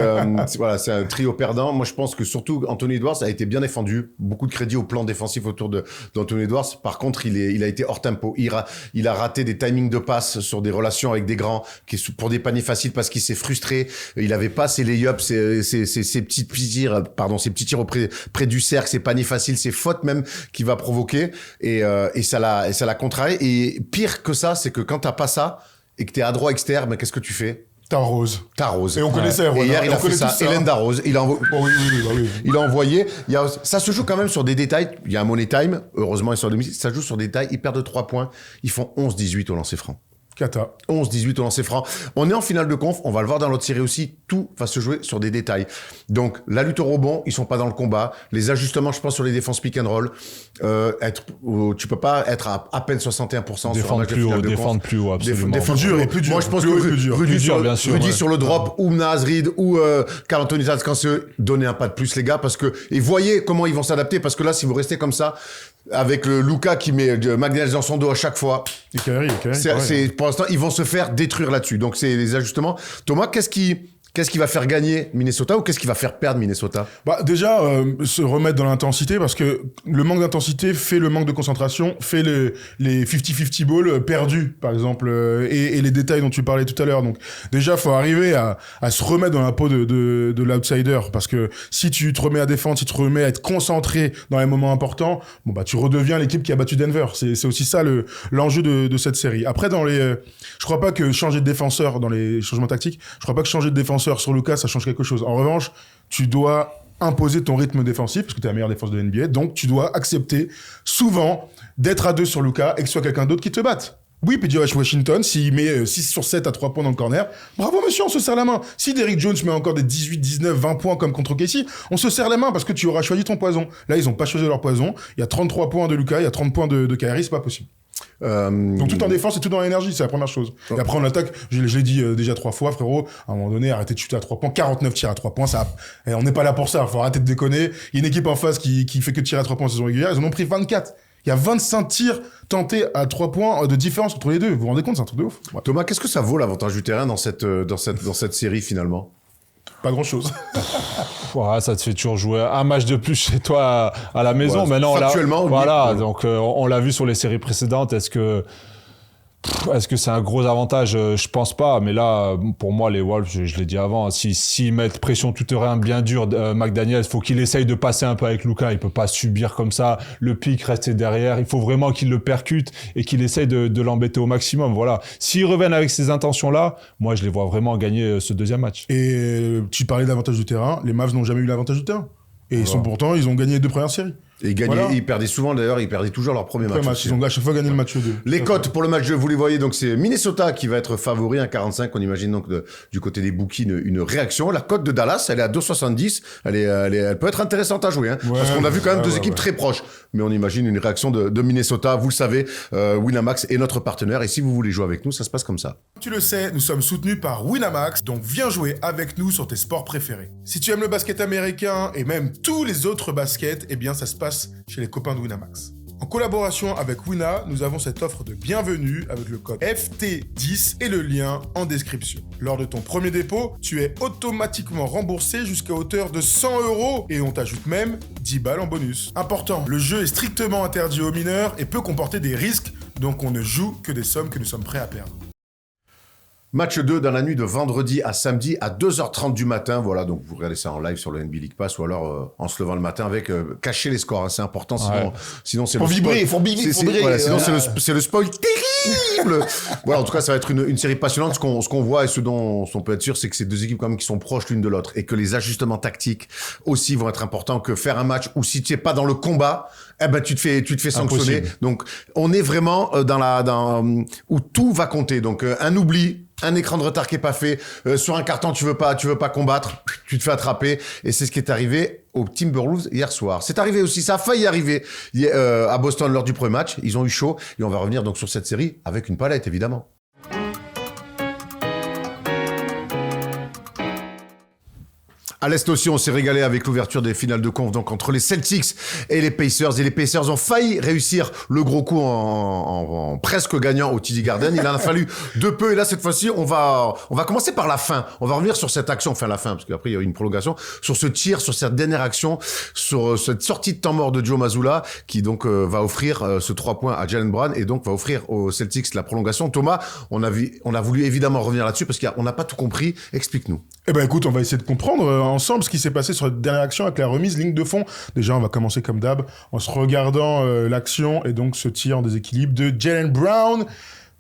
voilà, c'est un trio perdant. Moi, je pense que surtout Anthony Edwards a été bien défendu. Beaucoup de crédit au plan défensif autour d'Anthony Edwards. Par contre, il a été hors tempo. Il a raté des timings de passe sur des relations avec des grands pour des paniers faciles parce qu'il s'est frustré. Il avait pas ses lay-ups, ses petits tirs près du cercle, ses paniers faciles, ses fautes même qu'il va provoquer. Et ça l'a contrarié. Et pire que ça, c'est que quand t'as pas ça et que t'es à droit externe, mais qu'est-ce que tu fais? T'arroses. Et on connaissait Erwan. Et hier, il a fait ça. Hélène Darroze. Il a envoyé. Ça se joue quand même sur des détails. Il y a un money time. Heureusement, ils sont à domicile. Ça joue sur des détails. Ils perdent de 3 points. Ils font 11-18 au lancer franc. Cata. 11-18 au lancer franc. On est en finale de conf. On va le voir dans l'autre série aussi. Tout va se jouer sur des détails. Donc, la lutte au rebond, ils sont pas dans le combat. Les ajustements, je pense, sur les défenses pick and roll. Tu peux pas être à peine 61% défendre plus haut, absolument. Défendre plus dur. Moi, je pense que Rudy sur le drop, ou Naz Reid, ou Karl Anthony Towns, quand c'est donner un pas de plus, les gars, et voyez comment ils vont s'adapter, parce que là, si vous restez comme ça, avec le Luka qui met McDaniels dans son dos à chaque fois, pour l'instant, ils vont se faire détruire là-dessus. Donc, c'est les ajustements. Thomas, qu'est-ce qui va faire gagner Minnesota ou qu'est-ce qui va faire perdre Minnesota? Déjà, se remettre dans l'intensité, parce que le manque d'intensité fait le manque de concentration, fait les 50-50 balls perdus, par exemple, et les détails dont tu parlais tout à l'heure. Donc, déjà, faut arriver à se remettre dans la peau de l'outsider, parce que si tu te remets à défendre, si tu te remets à être concentré dans les moments importants, tu redeviens l'équipe qui a battu Denver. C'est aussi ça l'enjeu de cette série. Après, je crois pas que changer de défenseur dans les changements tactiques, je crois pas que changer de défenseur sur Luka, ça change quelque chose. En revanche, tu dois imposer ton rythme défensif, parce que tu es la meilleure défense de l'NBA, donc tu dois accepter souvent d'être à 2 sur Luka et que ce soit quelqu'un d'autre qui te batte. Oui, PJ Washington, s'il met 6 sur 7 à 3 points dans le corner, bravo monsieur, on se serre la main. Si Derrick Jones met encore des 18, 19, 20 points comme contre Casey, on se serre la main parce que tu auras choisi ton poison. Là, ils ont pas choisi leur poison. Il y a 33 points de Luka, il y a 30 points de Kyrie, c'est pas possible. Donc tout en défense et tout dans l'énergie, c'est la première chose. Et après en attaque, je l'ai dit déjà 3 fois, frérot, à un moment donné, arrêtez de shooter à 3 points, 49 tirs à 3 points, on n'est pas là pour ça, faut arrêter de déconner. Il y a une équipe en face qui fait que tirer à 3 points en saison régulière, ils en ont pris 24. Il y a 25 tirs tentés à 3 points de différence entre les deux. Vous vous rendez compte, c'est un truc de ouf. Ouais. Thomas, qu'est-ce que ça vaut l'avantage du terrain dans cette série finalement? Pas grand-chose. Ça te fait toujours jouer un match de plus chez toi à la maison. Maintenant, factuellement, voilà. Donc, on l'a vu sur les séries précédentes. Est-ce que Est-ce que c'est un gros avantage? Je pense pas, mais là, pour moi, les Wolves, je l'ai dit avant, s'ils mettent pression tout terrain bien dur, McDaniels, faut qu'il essaye de passer un peu avec Luka. Il peut pas subir comme ça le pic, rester derrière. Il faut vraiment qu'il le percute et qu'il essaye de l'embêter au maximum. Voilà. S'ils reviennent avec ces intentions-là, moi, je les vois vraiment gagner ce deuxième match. Et tu parlais d'avantage du terrain. Les Mavs n'ont jamais eu l'avantage du terrain. Et ils ont gagné les 2 premières séries. Et ils perdaient souvent, d'ailleurs, ils perdaient toujours leur premier match. Ils ont à chaque fois gagné le match 2. Les cotes pour le match 2, vous les voyez, donc c'est Minnesota qui va être favori, 1,45. On imagine donc du côté des bookies une réaction. La cote de Dallas, elle est à 2,70. Elle peut être intéressante à jouer, hein, parce qu'on a vu quand même deux équipes très proches. Mais on imagine une réaction de Minnesota. Vous le savez, Winamax est notre partenaire. Et si vous voulez jouer avec nous, ça se passe comme ça. Tu le sais, nous sommes soutenus par Winamax, donc viens jouer avec nous sur tes sports préférés. Si tu aimes le basket américain et même tous les autres baskets, eh bien ça se passe chez les copains de Winamax. En collaboration avec Wina, nous avons cette offre de bienvenue avec le code FT10 et le lien en description. Lors de ton premier dépôt, tu es automatiquement remboursé jusqu'à hauteur de 100 € et on t'ajoute même 10 balles en bonus. Important, le jeu est strictement interdit aux mineurs et peut comporter des risques, donc on ne joue que des sommes que nous sommes prêts à perdre. Match 2 dans la nuit de vendredi à samedi à 2h30 du matin. Voilà, donc vous regardez ça en live sur le NBA League Pass ou alors en se levant le matin avec cacher les scores. Hein, c'est important, sinon c'est faut vibrer. Voilà, sinon c'est le spoil terrible. Voilà, en tout cas, ça va être une série passionnante. Ce qu'on voit et ce dont on peut être sûr, c'est que c'est deux équipes quand même qui sont proches l'une de l'autre et que les ajustements tactiques aussi vont être importants. Que faire un match où si tu es pas dans le combat, eh ben tu te fais sanctionner. Impossible. Donc on est vraiment où tout va compter. Donc un oubli. Un écran de retard qui est pas fait, sur un carton tu veux pas combattre, tu te fais attraper, et c'est ce qui est arrivé aux Timberwolves hier soir. C'est arrivé aussi, ça a failli arriver à Boston lors du premier match, ils ont eu chaud, et on va revenir donc sur cette série avec une palette évidemment. À l'Est aussi, on s'est régalé avec l'ouverture des finales de conf, donc entre les Celtics et les Pacers. Et les Pacers ont failli réussir le gros coup en presque gagnant au TD Garden. Il en a fallu de peu. Et là, cette fois-ci, on va commencer par la fin. On va revenir sur cette action, enfin la fin, parce qu'après, il y a eu une prolongation, sur ce tir, sur cette dernière action, sur cette sortie de temps mort de Joe Mazzulla, qui donc va offrir ce 3 points à Jaylen Brown et donc va offrir aux Celtics la prolongation. Thomas, on a voulu évidemment revenir là-dessus parce qu'on n'a pas tout compris. Explique-nous. Eh ben écoute, on va essayer de comprendre ensemble ce qui s'est passé sur cette dernière action avec la remise ligne de fond. Déjà, on va commencer comme d'hab en se regardant l'action et donc ce tir en déséquilibre de Jaylen Brown.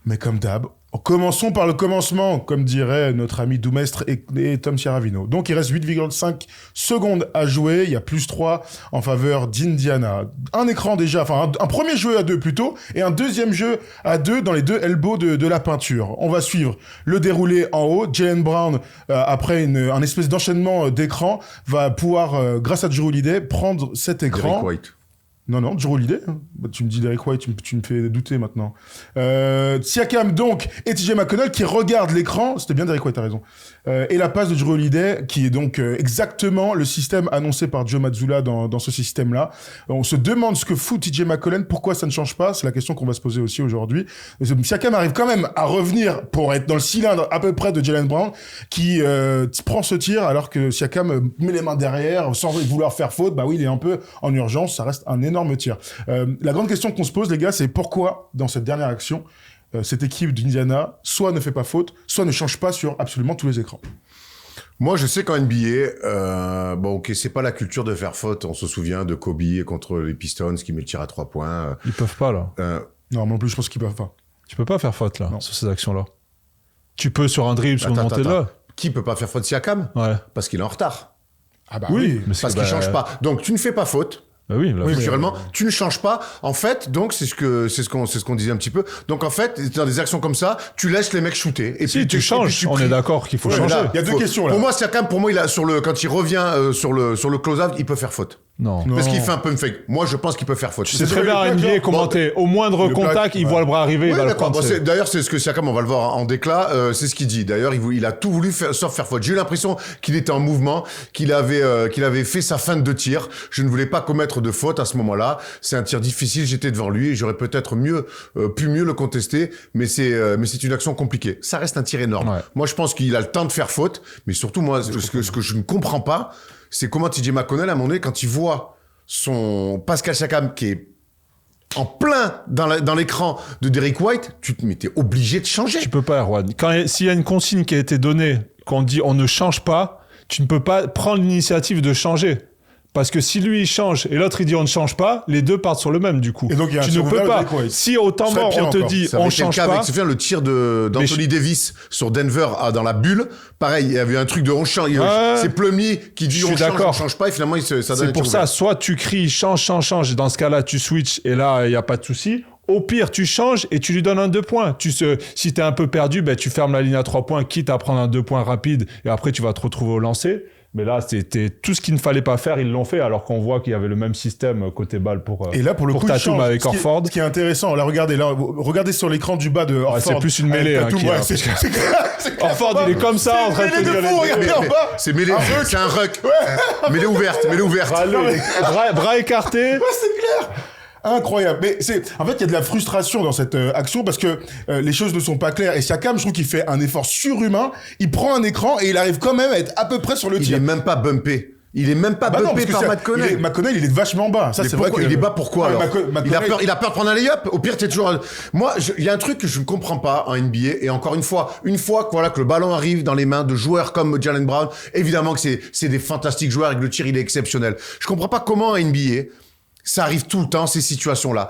Mais comme d'hab, commençons par le commencement, comme dirait notre ami Doumestre et Tom Ciaravino. Donc, il reste 8,5 secondes à jouer. Il y a +3 en faveur d'Indiana. Un écran déjà, enfin, un premier jeu à 2 plutôt, et un deuxième jeu à 2 dans les 2 elbows de la peinture. On va suivre le déroulé en haut. Jaylen Brown, après un espèce d'enchaînement d'écran, va pouvoir, grâce à Jrue Holiday, prendre cet écran. Derrick White. Non, Jrue Holiday. Bah, tu me dis Derrick White, tu me fais douter maintenant. Siakam, donc, et TJ McConnell qui regardent l'écran. C'était bien Derrick White, t'as raison. Et la passe de Jrue Holiday, qui est donc exactement le système annoncé par Joe Mazzulla dans ce système-là. On se demande ce que fout TJ McConnell, pourquoi ça ne change pas. C'est la question qu'on va se poser aussi aujourd'hui. Siakam arrive quand même à revenir pour être dans le cylindre à peu près de Jaylen Brown, qui prend ce tir alors que Siakam met les mains derrière sans vouloir faire faute. Bah oui, il est un peu en urgence. Ça reste un énorme tir. La grande question qu'on se pose, les gars, c'est pourquoi, dans cette dernière action, cette équipe d'Indiana soit ne fait pas faute, soit ne change pas sur absolument tous les écrans. Moi, je sais qu'en NBA, c'est pas la culture de faire faute. On se souvient de Kobe contre les Pistons qui met le tir à 3 points. Ils peuvent pas, là. Non, non plus, je pense qu'ils peuvent pas. Tu peux pas faire faute, là, Non. sur ces actions-là. Tu peux sur un dribble, sur une montée Attends. là. Qui peut pas faire faute? Siakam? Ouais. Parce qu'il est en retard. Ah bah Oui, mais Parce qu'il change pas. Donc, tu ne fais pas faute. Bah oui, là, Naturellement, tu ne changes pas. En fait, donc c'est ce qu'on disait un petit peu. Donc en fait, dans des actions comme ça, tu laisses les mecs shooter. Et si puis tu changes, on est d'accord qu'il faut changer. là, il y a deux questions, là. Pour moi, Siakam, il a quand il revient sur le close-out, il peut faire faute. Non. Parce qu'il fait un pump fake. Moi, je pense qu'il peut faire faute. C'est très bien à NBA commenter. Au moindre contact, il voit le bras arriver, il va le d'accord. prendre. D'ailleurs, c'est ce que Siakam, on va le voir en déclat, c'est ce qu'il dit. D'ailleurs, il a tout voulu sauf faire faute. J'ai eu l'impression qu'il était en mouvement, qu'il avait fait sa feinte de tir. Je ne voulais pas commettre de faute à ce moment-là. C'est un tir difficile, j'étais devant lui, et j'aurais peut-être pu mieux le contester, mais c'est une action compliquée. Ça reste un tir énorme. Ouais. Moi, je pense qu'il a le temps de faire faute, mais surtout, moi, ce que je ne comprends pas, c'est comment TJ McConnell, à un moment donné, quand il voit son Pascal Siakam qui est en plein dans l'écran de Derrick White, mais t'es obligé de changer. Tu peux pas, Erwan. S'il y a une consigne qui a été donnée, qu'on dit on ne change pas, tu ne peux pas prendre l'initiative de changer. Parce que si lui il change et l'autre il dit on ne change pas, les deux partent sur le même du coup. Et donc, il y a un tu ne tir peux ouvert pas. avec White. Si au temps mort on te encore. dit Ça on avait été le change cas pas, avec Sofiane, le tir d'Anthony Davis sur Denver dans la bulle. Pareil, il y avait un truc de on change. C'est Plumlee qui dit Je suis on d'accord. change pas et finalement ça donne c'est un pour tir ça, ouvert. soit tu cries change, et dans ce cas-là tu switches et là il n'y a pas de souci. Au pire, tu changes et tu lui donnes un 2 points. Si t'es un peu perdu, ben, tu fermes la ligne à 3 points, quitte à prendre un 2 points rapide et après tu vas te retrouver au lancer. Mais là, c'était tout ce qu'il ne fallait pas faire, ils l'ont fait, alors qu'on voit qu'il y avait le même système côté balle pour Et là, pour le coup, il Tatum change. avec Ce qui est- Horford. Ce qui est intéressant, là, regardez sur l'écran du bas de Horford. c'est plus une mêlée, Avec hein, Tatum, qui est ouais, là, c'est parce c'est clair, c'est clair. Horford, il est comme ça, en train de mêlée te de dire fou, les- regardez en bas. C'est mêlé, c'est un ruck. Mêlée ouverte. Bras écartés. Ouais, c'est clair. Incroyable. Mais en fait, il y a de la frustration dans cette action parce que les choses ne sont pas claires. Et Siakam, je trouve qu'il fait un effort surhumain. Il prend un écran et il arrive quand même à être à peu près sur le Il tir. est même pas bumpé. Il est même pas Bah non, bumpé parce que par McConnell. McConnell, il est vachement bas. Ça, Mais c'est vrai pourquoi que il est bas pourquoi Ouais, alors McConnell- il a peur de prendre un layup. Au pire, t'es toujours. Moi, il y a un truc que je ne comprends pas en NBA. Et encore une fois que voilà que le ballon arrive dans les mains de joueurs comme Jaylen Brown, évidemment que c'est des fantastiques joueurs et que le tir il est exceptionnel. Je comprends pas comment en NBA. Ça arrive tout le temps, ces situations-là.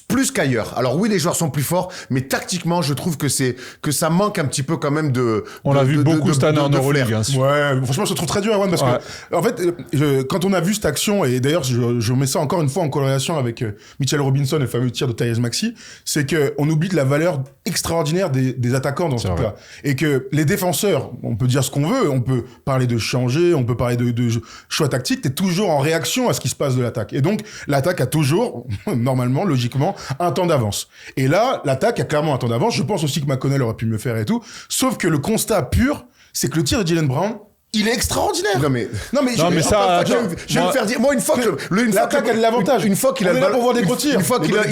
Plus qu'ailleurs. Alors oui, les joueurs sont plus forts, mais tactiquement, je trouve que ça manque un petit peu quand même de... On l'a vu beaucoup cette année en Euroleague. flair. Hein. Ouais, franchement, je le trouve très dur, Erwan, parce que, en fait, quand on a vu cette action, et d'ailleurs, je mets ça encore une fois en corrélation avec Mitchell Robinson et le fameux tir de Tyrese Maxey, c'est que on oublie de la valeur extraordinaire des attaquants dans ce C'est truc-là. Et que les défenseurs, on peut dire ce qu'on veut, on peut parler de changer, on peut parler de choix tactiques, t'es toujours en réaction à ce qui se passe de l'attaque. Et donc, l'attaque a toujours, normalement, logiquement, un temps d'avance. Et là, l'attaque a clairement un temps d'avance. Je pense aussi que McConnell aurait pu mieux faire et tout. Sauf que le constat pur, c'est que le tir de Jaylen Brown, il est extraordinaire. Non mais ça, je vais me faire dire. Moi, une fois que l'attaque a de l'avantage. Une fois qu'il a On le est là ballon, pour voir des gros tirs. une fois qu'il a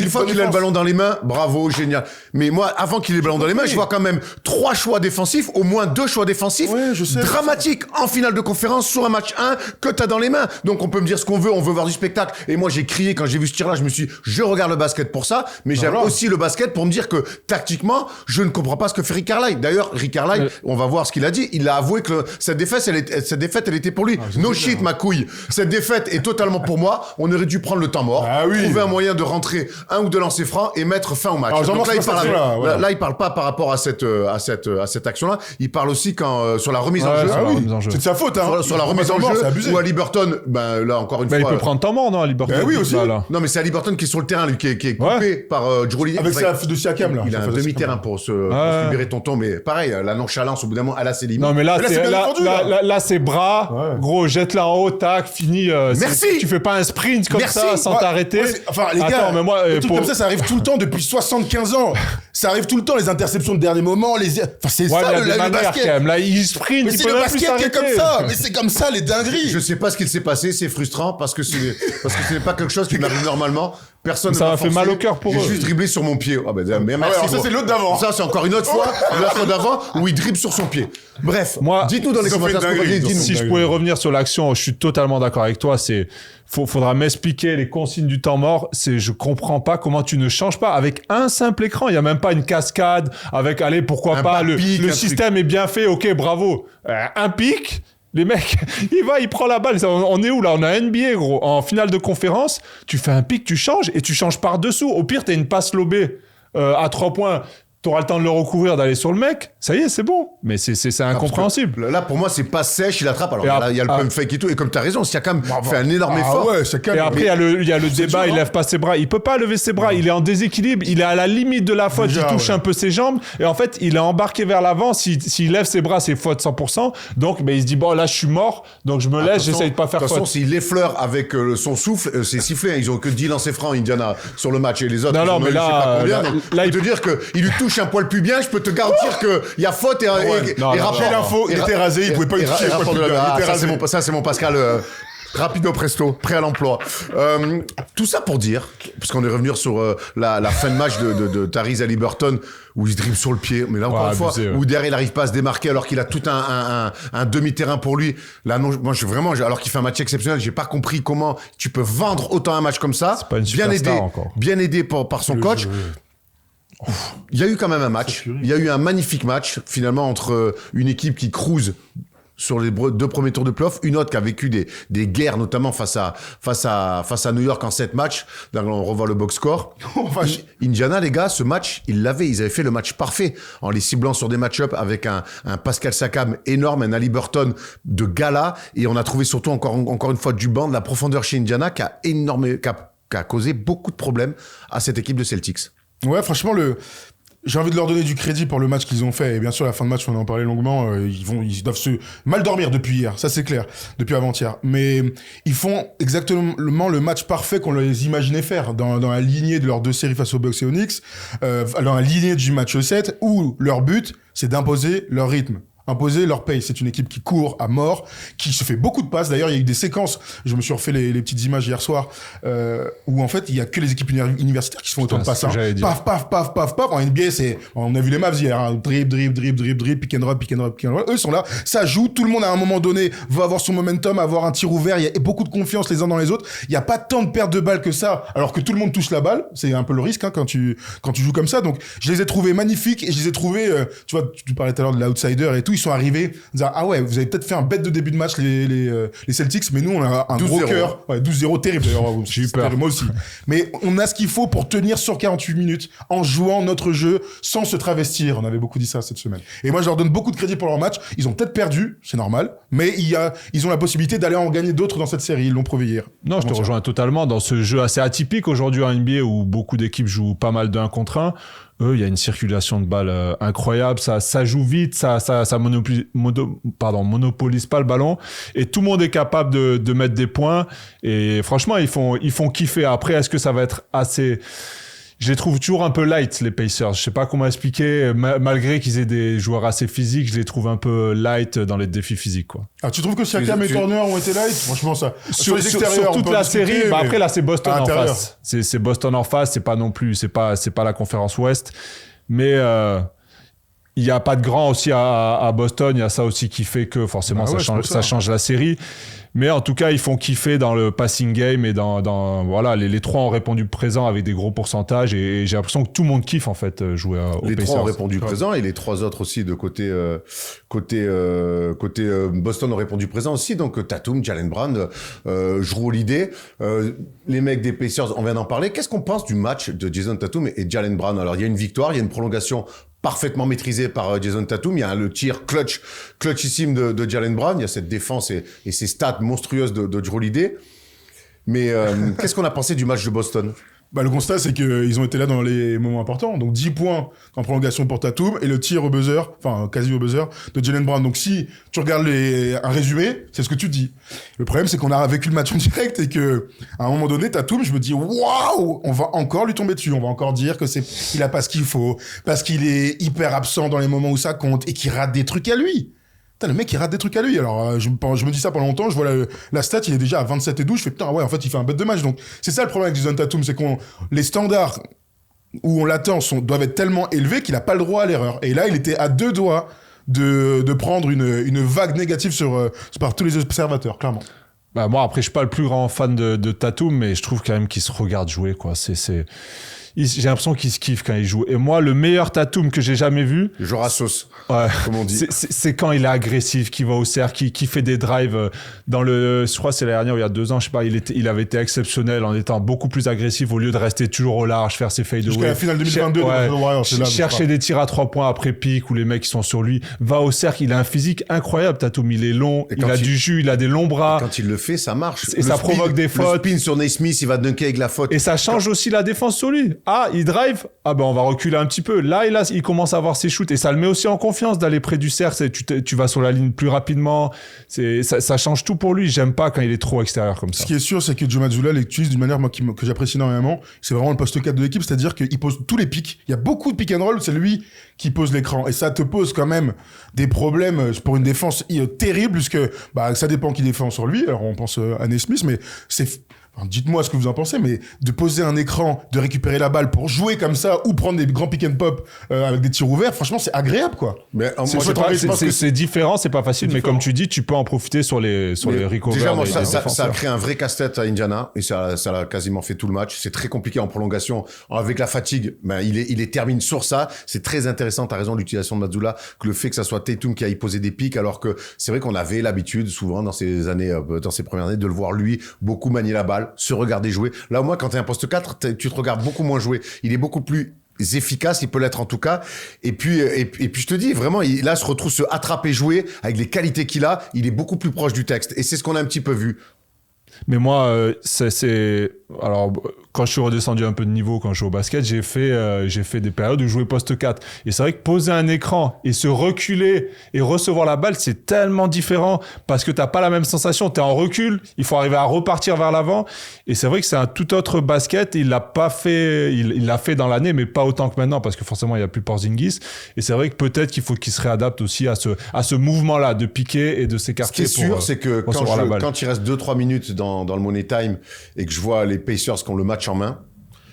le ballon dans les mains, bravo, génial. Mais moi, avant qu'il ait le ballon dans les mains, je vois quand même 3 choix défensifs, au moins 2 choix défensifs, Ouais, je sais. dramatiques en finale de conférence sur un match 1 que t'as dans les mains. Donc on peut me dire ce qu'on veut, on veut voir du spectacle. Et moi, j'ai crié quand j'ai vu ce tir-là, je regarde le basket pour ça, mais j'aime Voilà. aussi le basket pour me dire que tactiquement, je ne comprends pas ce que fait Rick Carlisle. D'ailleurs, Rick Carlisle, on va voir ce qu'il a dit. Il a avoué que cette défaite, elle était pour lui. No shit, ma couille. Cette défaite est totalement pour moi. On aurait dû prendre le temps mort, Ah oui. trouver un moyen de rentrer 1 ou 2 lancers francs et mettre fin au match. Alors, Donc là, il cette parle, action-là, voilà. là, il parle pas par rapport à cette action-là. Il parle aussi sur la remise en Ouais, jeu. sur la Ah oui, remise en jeu. c'est de sa faute, hein. Sur la remise en mort, jeu, c'est abusé. ou à Liberton, ben là encore une Bah, il fois. peut prendre temps mort, non, à Liberton. Bah oui, aussi. Là. Non, mais c'est à Liberton qui est sur le terrain, lui, qui est coupé Ouais. par Drew Holiday. Avec Enfin, sa de Siakam, là. il a Ça un fait demi-terrain pour se libérer tonton, mais pareil, la nonchalance, au bout d'un moment, elle a ses limites. Non, mais là, Mais là, c'est bien défendu, là. là, c'est bras, Ouais. gros, jette-la en haut, tac, fini. Merci. Tu fais pas un sprint comme Merci. ça, sans Ouais, t'arrêter. ouais, enfin, les Attends, gars, mais moi, des trucs comme ça arrive tout le temps depuis 75 ans. Ça arrive tout le temps, les interceptions de dernier moment, enfin, c'est Ouais, ça, mais il y a le des manières basket. quand même. Là, il sprint, Mais il c'est peut le même plus basket qui est s'arrêter. comme ça. Mais c'est comme ça, les dingueries. Je sais pas ce qu'il s'est passé, c'est frustrant parce que ce n'est pas quelque chose qui m'arrive normalement. Personne Ça ne m'a fait mal au cœur pour J'ai eux. juste dribblé sur mon pied. Ah ben, mais merci. alors ça, gros. c'est l'autre d'avant. Ça, c'est encore une autre fois, la fois d'avant, où il dribble sur son pied. Bref, Moi, dites-nous dans les ils ont fait commentaires ce une que vous dinguerie, voyez. Dites-nous. Si je pouvais revenir sur l'action, je suis totalement d'accord avec toi. Faudra m'expliquer les consignes du temps mort. Je comprends pas comment tu ne changes pas avec un simple écran. Il y a même pas une cascade avec, allez, pourquoi Un pas, pas de pic, le un système est bien fait. Ok, bravo. Un pic. Les mecs, il prend la balle. On est où là? On a NBA, gros. En finale de conférence, tu fais un pic, tu changes et tu changes par-dessous. Au pire, t'as une passe lobée à 3 points. T'auras le temps de le recouvrir, d'aller sur le mec. Ça y est, c'est bon. Mais c'est incompréhensible. Là, pour moi, c'est pas sèche, il attrape. Alors, Et là, il y a le ah. pump fake et tout. Et comme t'as raison, Siakam fait un énorme effort. Ah ouais, Siakam. Et après, il y a le débat, il lève pas ses bras. Il peut pas lever ses bras. Il est en déséquilibre. Il est à la limite de la faute. Déjà, il touche ouais. un peu ses jambes. Et en fait, il est embarqué vers l'avant. S'il lève ses bras, c'est faute 100%. Donc, il se dit, bon, là, je suis mort. Donc, je me laisse. J'essaye de pas faire De toute façon, faute. s'il effleure avec son souffle, c'est sifflé. Ils ont que 10 lancers francs, Indiana, sur le match. Et les autres, Non, ils non, en ont mais eu là, je sais pas combien. là, Donc, là, je peux te dire qu'il lui touche un poil plus bien. Je peux te garantir qu'il y a faute et non, rapport. J'ai l'info, il était rasé, il pouvait pas et lui toucher le rapport poil de plus bien, il la- était Ah, rasé. ça, c'est mon Pascal. Rapido presto, prêt à l'emploi. Tout ça pour dire, parce qu'on est revenu sur la fin de match de Tyrese Haliburton, où il se dribble sur le pied, mais là encore une fois, où derrière il n'arrive pas à se démarquer alors qu'il a tout un demi-terrain pour lui. Là, non, moi, alors qu'il fait un match exceptionnel, j'ai pas compris comment tu peux vendre autant un match comme ça. C'est pas une superstar encore. Bien aidé par son coach. Il y a eu quand même un match. Il y a eu un magnifique match, finalement, entre une équipe qui cruise sur les 2 premiers tours de playoff, une autre qui a vécu des guerres, notamment face à New York en 7 matchs. Là, on revoit le box score. Indiana, les gars, ce match, ils avaient fait le match parfait en les ciblant sur des match-ups avec un Pascal Siakam énorme, un Haliburton de gala, et on a trouvé surtout encore une fois du banc, de la profondeur chez Indiana qui a causé beaucoup de problèmes à cette équipe de Celtics. Ouais, franchement, j'ai envie de leur donner du crédit pour le match qu'ils ont fait. Et bien sûr, à la fin de match, on en parlait longuement. Ils doivent se mal dormir depuis hier. Ça, c'est clair. Depuis avant-hier. Mais ils font exactement le match parfait qu'on les imaginait faire dans la lignée de leurs 2 séries face aux Bucks et aux Knicks, dans la lignée du match 7, où leur but, c'est d'imposer leur rythme. Imposer leur pace. C'est une équipe qui court à mort, qui se fait beaucoup de passes. D'ailleurs, il y a eu des séquences, je me suis refait les petites images hier soir, où en fait, il y a que les équipes universitaires qui se font autant de passes. Paf, paf, paf, paf, paf. En NBA, on a vu les Mavs hier, hein. Dribble, pick and roll, pick and roll, pick and roll. Eux sont là, ça joue. Tout le monde, à un moment donné, va avoir son momentum, avoir un tir ouvert. Il y a beaucoup de confiance les uns dans les autres. Il n'y a pas tant de pertes de balles que ça, alors que tout le monde touche la balle. C'est un peu le risque, hein, quand tu joues comme ça. Donc, je les ai trouvés magnifiques et je les ai trouvés, tu vois, tu parlais tout à l'heure de l'outsider et tout. Ils sont arrivés, disant, ah ouais, vous avez peut-être fait un bête de début de match, les Celtics, mais nous, on a un gros cœur. Ouais, 12-0, terrible d'ailleurs. J'ai eu peur. Moi aussi. Mais on a ce qu'il faut pour tenir sur 48 minutes en jouant notre jeu sans se travestir. On avait beaucoup dit ça cette semaine. Et moi, je leur donne beaucoup de crédit pour leur match. Ils ont peut-être perdu, c'est normal, mais ils ont la possibilité d'aller en gagner d'autres dans cette série. Ils l'ont prouvé hier. Non, je te rejoins totalement dans ce jeu assez atypique aujourd'hui en NBA où beaucoup d'équipes jouent pas mal de 1 contre 1. Eux, il y a une circulation de balles incroyable, ça joue vite, ça monopolise pas le ballon et tout le monde est capable de mettre des points et franchement, ils font kiffer. Après, est-ce que ça va être assez... Je les trouve toujours un peu light, les Pacers. Je sais pas comment expliquer. Malgré qu'ils aient des joueurs assez physiques, je les trouve un peu light dans les défis physiques, quoi. Ah, tu trouves que Siakam et Turner ont été light? Franchement, ça. Sur les extérieurs, sur toute la série, après là, c'est Boston en face. C'est Boston en face. C'est pas non plus, c'est pas la conférence Ouest. Mais, il y a pas de grand aussi à Boston. Il y a ça aussi qui fait que forcément, ça change la série. Mais en tout cas, ils font kiffer dans le passing game et voilà, les 3 ont répondu présent avec des gros pourcentages et j'ai l'impression que tout le monde kiffe en fait jouer aux Pacers. Les 3 ont répondu présent et les 3 autres aussi de côté Boston ont répondu présent aussi. Donc Tatum, Jaylen Brown, Jrue Holiday, les mecs des Pacers, on vient d'en parler. Qu'est-ce qu'on pense du match de Jason Tatum et Jaylen Brown? Alors il y a une victoire, il y a une prolongation parfaitement maîtrisé par Jason Tatum. Il y a le tir clutchissime de Jaylen Brown. Il y a cette défense et ces stats monstrueuses de Jrue Holiday. Mais qu'est-ce qu'on a pensé du match de Boston? Le constat, c'est qu'ils ont été là dans les moments importants. Donc 10 points en prolongation pour Tatum et le tir au buzzer, enfin quasi au buzzer, de Jaylen Brown. Donc si tu regardes un résumé, c'est ce que tu dis. Le problème, c'est qu'on a vécu le match en direct et que à un moment donné, Tatum, je me dis waouh, on va encore lui tomber dessus. On va encore dire que il a pas ce qu'il faut, parce qu'il est hyper absent dans les moments où ça compte et qu'il rate des trucs à lui. Putain, le mec, il rate des trucs à lui. Alors, je me dis ça pendant longtemps, je vois la stat, il est déjà à 27 et 12, je fais putain, ouais, en fait, il fait un bête de match. Donc, c'est ça le problème avec Jason Tatum, c'est les standards où on l'attend doivent être tellement élevés qu'il a pas le droit à l'erreur. Et là, il était à 2 doigts de prendre une vague négative par tous les observateurs, clairement. Moi, après, je suis pas le plus grand fan de Tatum, mais je trouve quand même qu'il se regarde jouer, quoi. J'ai l'impression qu'il se kiffe quand il joue. Et moi, le meilleur Tatum que j'ai jamais vu... Le joueur à sauce, ouais, comme on dit. C'est quand il est agressif, qu'il va au cercle, qui fait des drives je crois que c'est l'année dernière, il y a 2 ans, je sais pas, il avait été exceptionnel en étant beaucoup plus agressif au lieu de rester toujours au large, faire ses fade away. Jusqu'à la finale 2022 chercher des tirs à 3 points après pique où les mecs qui sont sur lui. Va au cercle, il a un physique incroyable, Tatum. Il est long, il a du jus, il a des longs bras. Et quand il le fait, ça marche. Et ça provoque des fautes. Le spin sur Naismith, il va dunker avec la faute. Et ça change aussi la défense sur lui. il drive, on va reculer un petit peu. Là, il commence à avoir ses shoots et ça le met aussi en confiance d'aller près du cercle. Tu vas sur la ligne plus rapidement. Ça change tout pour lui. J'aime pas quand il est trop extérieur comme ça. Ce qui est sûr, c'est que Joe Mazzulla l'utilise d'une manière que j'apprécie énormément. C'est vraiment le poste 4 de l'équipe, c'est-à-dire qu'il pose tous les pics. Il y a beaucoup de pick and roll, c'est lui qui pose l'écran. Et ça te pose quand même des problèmes pour une défense terrible, puisque ça dépend qui défend sur lui. Alors on pense à Nesmith, mais dites-moi ce que vous en pensez, mais de poser un écran, de récupérer la balle pour jouer comme ça ou prendre des grands pick and pop avec des tirs ouverts, franchement, c'est agréable, quoi. Mais c'est différent, c'est pas facile, mais comme tu dis, tu peux en profiter sur les recovers. Déjà, moi, ça a créé un vrai casse-tête à Indiana et ça a quasiment fait tout le match. C'est très compliqué en prolongation. Avec la fatigue, il termine sur ça. C'est très intéressant, t'as raison, l'utilisation de Mazzulla, que le fait que ça soit Tatum qui aille poser des pics, alors que c'est vrai qu'on avait l'habitude, souvent, dans ces premières années, de le voir, lui, beaucoup manier la balle, se regarder jouer. Là, au moins, quand t'es un poste 4, tu te regardes beaucoup moins jouer. Il est beaucoup plus efficace, il peut l'être en tout cas. Et puis je te dis, vraiment, là, se retrouve se attraper jouer avec les qualités qu'il a. Il est beaucoup plus proche du texte. Et c'est ce qu'on a un petit peu vu. Mais moi, alors, quand je suis redescendu un peu de niveau, quand je joue au basket, j'ai fait des périodes où je jouais poste 4. Et c'est vrai que poser un écran et se reculer et recevoir la balle, c'est tellement différent parce que t'as pas la même sensation. T'es en recul, il faut arriver à repartir vers l'avant. Et c'est vrai que c'est un tout autre basket. Il l'a pas fait, il l'a fait dans l'année, mais pas autant que maintenant parce que forcément, il y a plus Porzingis. Et c'est vrai que peut-être qu'il faut qu'il se réadapte aussi à ce mouvement-là de piquer et de s'écarter. Ce qui est sûr, c'est que quand il reste 2-3 minutes dans le Money Time et que je vois les Pacers qui ont le match en main,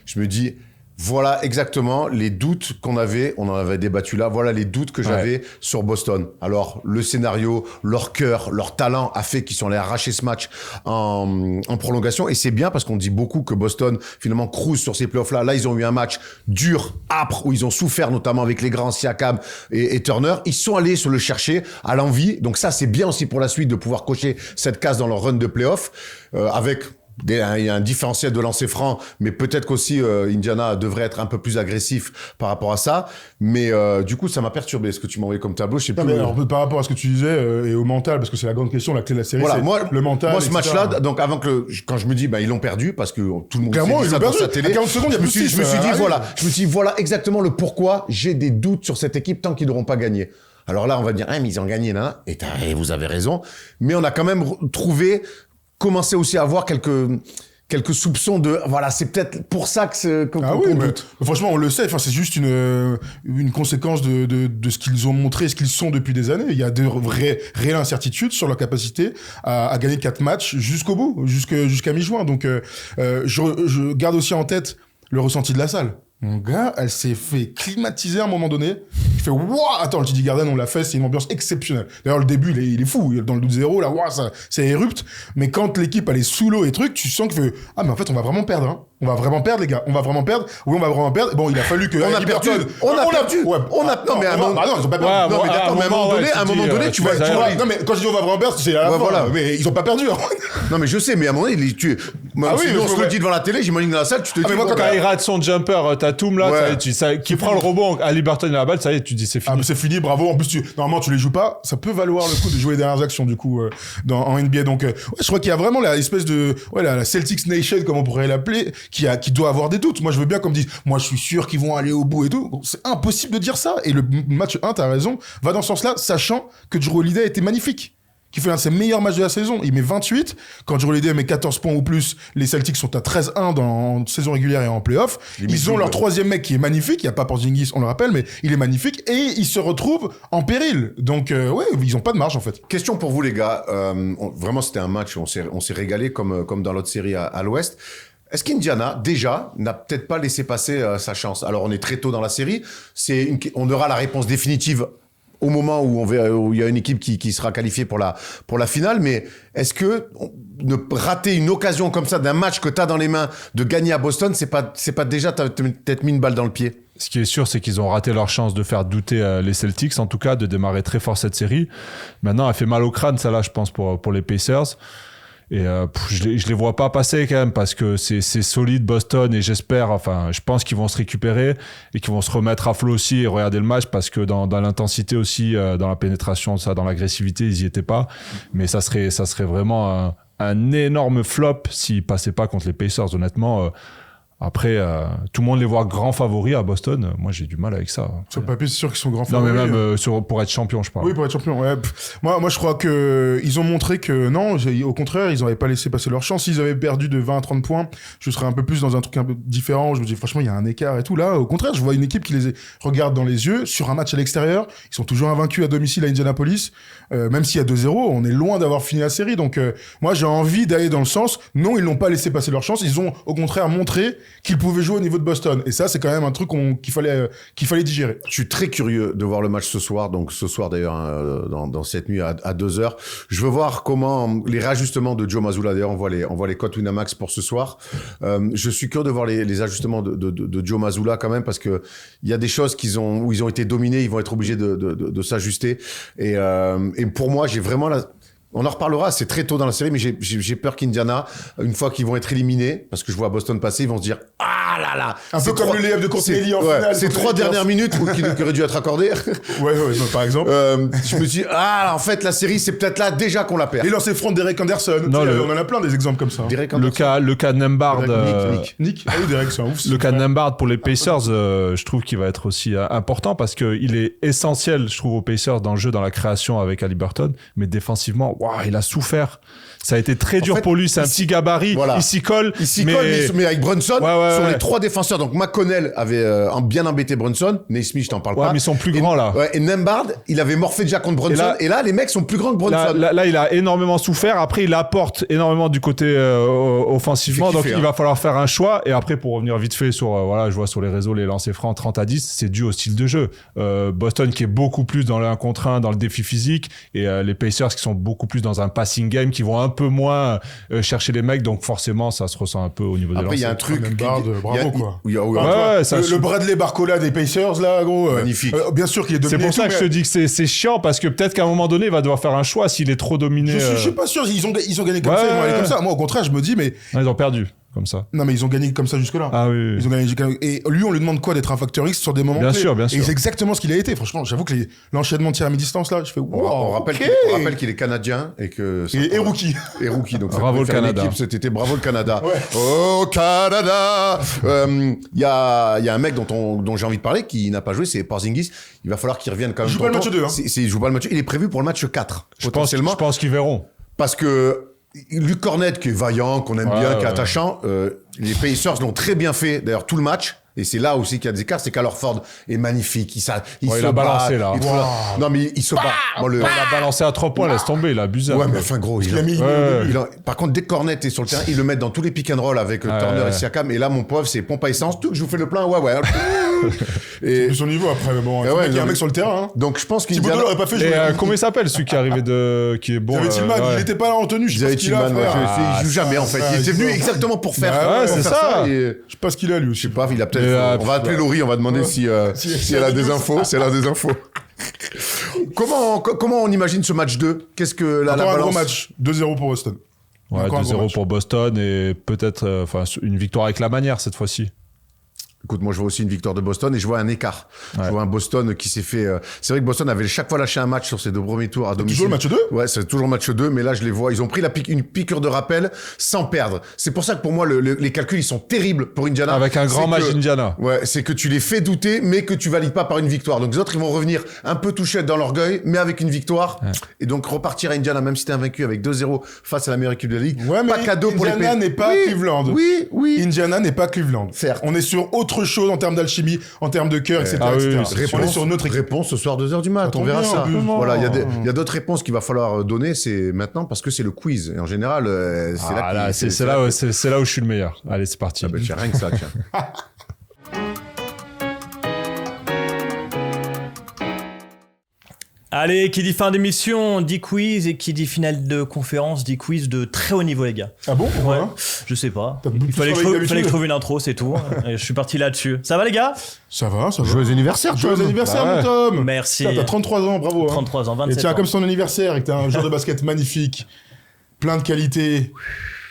je me dis, voilà exactement les doutes qu'on avait, on en avait débattu là, voilà les doutes que j'avais sur Boston. Alors, le scénario, leur cœur, leur talent a fait qu'ils sont allés arracher ce match en prolongation. Et c'est bien parce qu'on dit beaucoup que Boston, finalement, cruise sur ces playoffs-là. Là, ils ont eu un match dur, âpre, où ils ont souffert, notamment avec les grands Siakam et Turner. Ils sont allés se le chercher à l'envie. Donc ça, c'est bien aussi pour la suite de pouvoir cocher cette case dans leur run de playoffs, avec il y a un différentiel de lancer franc, mais peut-être qu'aussi Indiana devrait être un peu plus agressif par rapport à ça. Mais du coup, ça m'a perturbé ce que tu m'as envoyé comme tableau. Je sais plus. Mais alors, par rapport à ce que tu disais et au mental, parce que c'est la grande question, la clé de la série, voilà, c'est le mental. Moi, ce match-là, donc quand je me dis, ils l'ont perdu parce que tout le monde clairement, s'est dit ça dans sa télé. À 40 secondes, il y a plus de je me suis dit, voilà exactement le pourquoi j'ai des doutes sur cette équipe tant qu'ils n'auront pas gagné. Alors là, on va dire, mais ils ont gagné là, et vous avez raison. Mais on a quand même commencé aussi à avoir quelques soupçons de voilà, c'est peut-être pour ça qu'on doute. Franchement, on le sait, c'est juste une conséquence de ce qu'ils ont montré, ce qu'ils sont depuis des années. Il y a de réelles incertitudes sur leur capacité à gagner 4 matchs jusqu'au bout, jusqu'à mi-juin. Donc je garde aussi en tête le ressenti de la salle. Mon gars, elle s'est fait climatiser à un moment donné. Je fais, waouh, attends, le TD Garden, on l'a fait, c'est une ambiance exceptionnelle. D'ailleurs, le début, il est fou. Dans le 12-0, là, waouh, ça érupte. Mais quand l'équipe, elle est sous l'eau et truc, tu sens que, mais en fait, on va vraiment perdre, hein. On va vraiment perdre, les gars. On va vraiment perdre. Oui, on va vraiment perdre. Bon, il a fallu que... On a perdu. Ouais. Non, mais à un moment... non, ils ont pas perdu. Non, mais d'accord, mais à un moment donné, tu vois... Non, mais quand je dis on va vraiment perdre, c'est à la fin. Voilà. Mais ils ont pas perdu. Non, mais je sais, mais à un moment donné, on se le dit devant la télé, j'imagine dans la salle, tu te dis... Quand il rate son jumper, Tatum, là, qui prend le rebond à Liberton et la balle, ça y est, tu dis c'est fini. Ah, mais c'est fini, bravo. En plus, normalement, tu les joues pas. Ça peut valoir le coup de jouer les dernières actions, du coup, en NBA. Donc, je crois qu'il y a vraiment l'espèce de, la Celtics Nation, comme on pourrait l'appeler, qui doit avoir des doutes. Moi, je veux bien qu'on me dise, moi, je suis sûr qu'ils vont aller au bout et tout. C'est impossible de dire ça. Et le match 1, t'as raison, va dans ce sens-là, sachant que Jrue Holiday était magnifique. Qui fait un de ses meilleurs matchs de la saison. Il met 28. Quand Jrue Holiday met 14 points ou plus, les Celtics sont à 13-1 en saison régulière et en play-off. Ils ont leur troisième mec qui est magnifique. Il n'y a pas Porzingis, on le rappelle, mais il est magnifique. Et ils se retrouvent en péril. Donc, ils n'ont pas de marge, en fait. Question pour vous, les gars. Vraiment, c'était un match où on s'est régalé comme dans l'autre série à l'Ouest. Est-ce qu'Indiana, déjà, n'a peut-être pas laissé passer sa chance? Alors, on est très tôt dans la série. On aura la réponse définitive au moment où il y a une équipe qui sera qualifiée pour la finale, mais est-ce que rater une occasion comme ça d'un match que tu as dans les mains de gagner à Boston, c'est pas déjà peut-être mis une balle dans le pied? Ce qui est sûr, c'est qu'ils ont raté leur chance de faire douter les Celtics, en tout cas, de démarrer très fort cette série. Maintenant, elle fait mal au crâne, ça là, je pense, pour les Pacers. Et je les vois pas passer quand même parce que c'est solide Boston et je pense qu'ils vont se récupérer et qu'ils vont se remettre à flot aussi et regarder le match parce que dans l'intensité aussi, dans la pénétration, dans l'agressivité, ils y étaient pas. Mais ça serait vraiment un énorme flop s'ils passaient pas contre les Pacers. Honnêtement, Après, tout le monde les voit grands favoris à Boston. Moi, j'ai du mal avec ça. Sur le papier, c'est sûr qu'ils sont grands Non, favoris. mais même pour être champion, je parle. Oui, pour être champion. Ouais. Moi, je crois que ils ont montré que non, au contraire, ils n'avaient pas laissé passer leur chance. S'ils avaient perdu de 20 à 30 points, je serais un peu plus dans un truc un peu différent. Je me dis, franchement, il y a un écart et tout. Là, au contraire, je vois une équipe qui les regarde dans les yeux sur un match à l'extérieur. Ils sont toujours invaincus à domicile à Indianapolis. Même s'il y a 2-0, on est loin d'avoir fini la série. Donc, moi, j'ai envie d'aller dans le sens, non, ils n'ont pas laissé passer leur chance. Ils ont, au contraire, montré qu'ils pouvaient jouer au niveau de Boston. Et ça, c'est quand même un truc qu'il fallait digérer. Je suis très curieux de voir le match ce soir. Donc ce soir d'ailleurs, dans cette nuit à 2h. Je veux voir comment les réajustements de Joe Mazzulla. D'ailleurs, on voit les cotes Winamax pour ce soir. Je suis curieux de voir les ajustements de Joe Mazzulla quand même, parce que il y a des choses où ils ont été dominés. Ils vont être obligés de s'ajuster. Et pour moi, j'ai vraiment on en reparlera, c'est très tôt dans la série, mais j'ai peur qu'Indiana, une fois qu'ils vont être éliminés, parce que je vois Boston passer, ils vont se dire « Ah là là !» Un peu comme le layup de Courtney en finale. Ces 3 dernières minutes qui auraient dû être accordées. Ouais, par exemple. Je me dis « Ah, en fait, la série, c'est peut-être là déjà qu'on la perd. Les lancers francs Derek Anderson. Non, on en a plein des exemples comme ça. » Le cas Nembhard. Nick. Ah oui, Derek, c'est un ouf. Le cas Nembhard pour les Pacers, je trouve qu'il va être aussi important parce qu'il est essentiel, je trouve, aux Pacers dans le jeu, dans la création avec Haliburton. Mais défensivement, il a souffert. Ça a été très dur pour lui. C'est un petit gabarit. Voilà. Il s'y colle. Mais avec Brunson, sur les 3 défenseurs. Donc, McConnell avait bien embêté Brunson. Naismith, je t'en parle pas. Mais ils sont plus grands, là. Et Nembhard, il avait morphé déjà contre Brunson. Et là, les mecs sont plus grands que Brunson. Là, il a énormément souffert. Après, il apporte énormément du côté offensivement. Donc, il va falloir faire un choix. Et après, pour revenir vite fait sur, je vois sur les réseaux les lancers francs 30-10, c'est dû au style de jeu. Boston qui est beaucoup plus dans le 1 contre 1, dans le défi physique. Et les Pacers qui sont beaucoup plus dans un passing game, qui vont un peu moins chercher les mecs, donc forcément ça se ressent un peu au niveau des lancers. Après il y a un truc bravo quoi. Le Bradley Barcola des Pacers là gros, magnifique. Bien sûr qu'il est dominé. C'est pour ça que je te dis que c'est chiant, parce que peut-être qu'à un moment donné il va devoir faire un choix s'il est trop dominé. Je suis pas sûr, ils ont gagné comme ça, ils vont aller comme ça. Moi au contraire je me dis mais non, ils ont perdu comme ça. Non mais ils ont gagné comme ça jusque là. Ah oui. Ils ont gagné et lui on lui demande quoi, d'être un facteur X sur des moments bien clés. sûr. Et c'est exactement ce qu'il a été. Franchement j'avoue que l'enchaînement de tir à mi-distance là, je fais wow, on rappelle qu'il est canadien et rookie. Et rookie, donc bravo le Canada. Cet été, bravo le Canada. Oh Canada. Il y a un mec dont j'ai envie de parler qui n'a pas joué, c'est Porzingis. Il va falloir qu'il revienne quand même. Il joue pas le match 2 Il joue pas le match. Il est prévu pour le match 4 potentiellement. Je pense qu'ils verront. Parce que Luke Cornett, qui est vaillant, qu'on aime bien, qui est attachant, les Pacers l'ont très bien fait, d'ailleurs, tout le match. Et c'est là aussi qu'il y a des écarts, c'est qu'Al Horford est magnifique. Il a balancé, là. Non, mais il se bat. Il a balancé à 3 points, laisse tomber, il a abusé. Ouais, mais enfin, gros, il a mis. Par contre, dès que Cornet est sur le terrain, ils le mettent dans tous les pick and roll avec Turner et Siakam. Et là, mon pauvre, c'est pompe à essence. Tout que je vous fais le plein, ouais. Et son niveau après, mais bon, il y a un mec sur le terrain. Donc, je pense qu'il n'aurait pas fait jouer. Comment il s'appelle, celui qui est arrivé qui est bon? Il était pas là en tenue, je sais pas ce qu'il a. Il joue jamais, en fait. Il était venu exactement pour faire. Ouais, c'est ça. Je sais pas ce qu'il a, lui aussi. Je sais pas, il a peut-être. On va appeler Laurie, on va demander si elle a des infos. Comment on imagine ce match 2? Qu'est-ce que la balance? Un gros match, 2-0 pour Boston. Ouais, 2-0 pour Boston et peut-être une victoire avec la manière cette fois-ci. Écoute, moi je vois aussi une victoire de Boston et je vois un écart. Ouais. Je vois un Boston qui s'est fait... C'est vrai que Boston avait chaque fois lâché un match sur ses 2 premiers tours à domicile. Toujours le match 2 ? Ouais, c'est toujours le match 2, mais là je les vois. Ils ont pris une piqûre de rappel sans perdre. C'est pour ça que pour moi les calculs ils sont terribles pour Indiana. Avec un grand match Indiana. Ouais, c'est que tu les fais douter mais que tu valides pas par une victoire. Donc les autres ils vont revenir un peu touchés dans l'orgueil mais avec une victoire. Ouais. Et donc repartir à Indiana même si t'es invaincu avec 2-0 face à la meilleure équipe de la ligue. Ouais, mais pas cadeau pour les Indiana n'est pas Cleveland. Oui. Indiana n'est pas Cleveland. Certes. On est sur autre chose en termes d'alchimie, en termes de cœur, etc. On est sur notre réponse ce soir 2h du mat. On verra ça. Voilà, il y a d'autres réponses qu'il va falloir donner. C'est maintenant parce que c'est le quiz. Et en général, c'est là où je suis le meilleur. Allez, c'est parti. Ah ben, tiens, rien que ça, tiens. Allez, qui dit fin d'émission, dit quiz, et qui dit finale de conférence, dit quiz de très haut niveau, les gars. Ah bon? Ouais. Je sais pas. Il fallait que je trouve une intro, c'est tout. Et je suis parti là-dessus. Ça va, les gars? Ça va. Joyeux anniversaire, Joyeux anniversaire, mon Tom. Merci. T'as 33 ans, bravo. 33 ans, 27 ans. Et tiens, comme son anniversaire, et que t'es un joueur de basket magnifique, plein de qualités.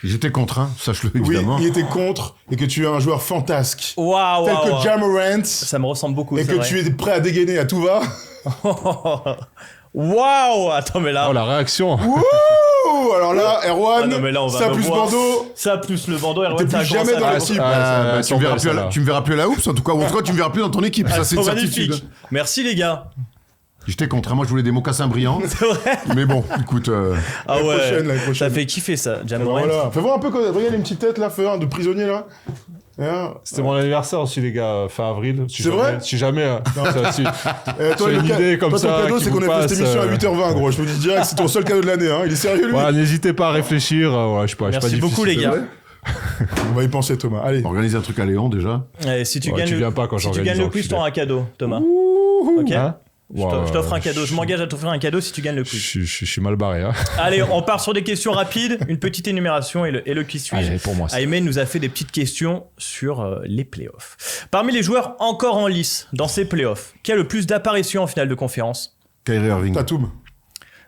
J'étais contre, hein, sache-le évidemment. Oui, il était contre, et que tu es un joueur fantasque. Waouh. Tel que Ja Morant. Ça me ressemble beaucoup. Et que tu es prêt à dégainer à tout va. Waouh. Attends, mais là... Oh, la réaction. Alors là, Erwan, Ah non, mais là, on va ça me plus voir. bandeau. Ça plus le bandeau, Erwan, T'es ça plus commence jamais à dans faire la cible. Tu me verras plus à la hoops, en tout cas, ou en tout cas, tu me verras plus dans ton équipe. Ça, c'est une certitude. magnifique. Merci les gars. J'étais contre. Moi, je voulais des mocassins brillants. C'est vrai. Mais bon, écoute. Ah L'année ouais. prochaine, l'année Ça prochaine. fait kiffer ça. Jam Alors Morant. voilà. Fais voir un peu, regarde les petites têtes là, fais un de prisonnier là. Hein. C'était mon anniversaire aussi, les gars, fin avril. Si C'est jamais- vrai Si jamais. Si Toi, une idée comme toi, ton ça cadeau, qui c'est vous qu'on ait fait cette passe, émission à 8h20, gros. Je me dis direct, c'est ton seul cadeau de l'année. Hein. Il est sérieux, lui. voilà, n'hésitez pas à réfléchir. Voilà, je sais pas, Merci beaucoup les gars. On va y penser, Thomas. Allez. Organiser un truc à Léon, déjà. Allez, si tu Ouais, gagnes tu le- viens pas quand si tu j'organise, gagnes le enculé. quiz, t'auras un cadeau, Thomas. Ok. Hein Je t'offre un cadeau. Je m'engage à t'offrir un cadeau si tu gagnes le quiz. Je suis mal barré. Hein. Allez, on part sur des questions rapides, une petite énumération et le qui suit. Allez, pour moi. Aymen nous a fait des petites questions sur les playoffs. Parmi les joueurs encore en lice dans ces playoffs, qui a le plus d'apparitions en finale de conférence? Kyrie Irving. Tatum.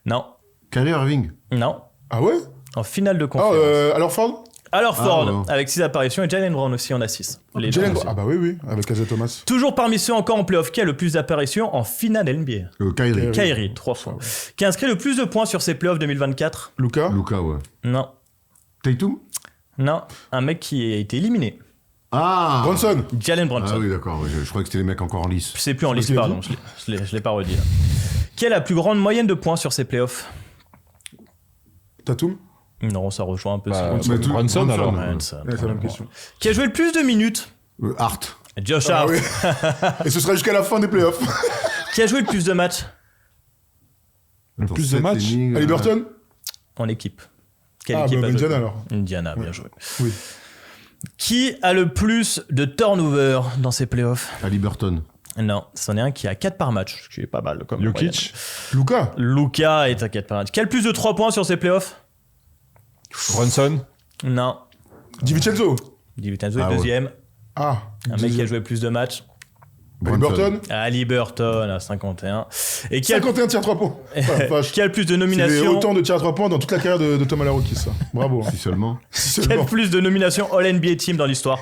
Non, Kyrie Irving. non, Ah ouais. en finale de Ah, conférence. alors Ford. Alors Ford, ouais. avec 6 apparitions, et Jalen Brown aussi en a 6. Les deux Jalen aussi. Ah bah oui, avec Isaiah Thomas. Toujours parmi ceux encore en playoff, qui a le plus d'apparitions en finale NBA? Kyrie. Kyrie, 3 fois. Qui a inscrit le plus de points sur ses playoffs 2024? Luka. Luka, ouais. Non, Tatum. non, un mec qui a été éliminé. Ah Bronson. Jalen Brunson. Ah oui, d'accord. Je croyais que c'était les mecs encore en lice. C'est plus en Parce liste, qu'il a pardon, je l'ai pas redit là. Qui a la plus grande moyenne de points sur ses playoffs? Tatum. Non, ça rejoint un peu Bah, ce mais tout- Brunson, alors. ouais. Brunson. Ouais, c'est la même question. Qui a joué le plus de minutes? Hart. Josh Ah Hart. oui. Et ce sera jusqu'à la fin des playoffs. Qui a joué le plus de matchs Le plus de matchs. Haliburton. en équipe? Quelle Ah équipe bah a joué? Indiana alors. Indiana, bien joué. Oui. Qui a le plus de turnover dans ses playoffs? Haliburton. Non, c'en est un qui a 4 par match, ce qui est pas mal comme moyenne. Jokic. Luka. Luka est à 4 par match. Qui a le plus de 3 points sur ses playoffs? Brunson. Non. DiVincenzo. DiVincenzo est Ah ouais. deuxième. Ah. Un mec qui a joué plus de matchs. Haliburton. Haliburton à 51. Et qui a, 51 tirs à 3 points. Oh la vache. qui a le plus de C'est nominations? autant de tirs à 3 points dans toute la carrière de Thomas Larocchi, ça. Bravo. Si seulement. Si Qui a le seulement. plus de nominations All-NBA Team dans l'histoire?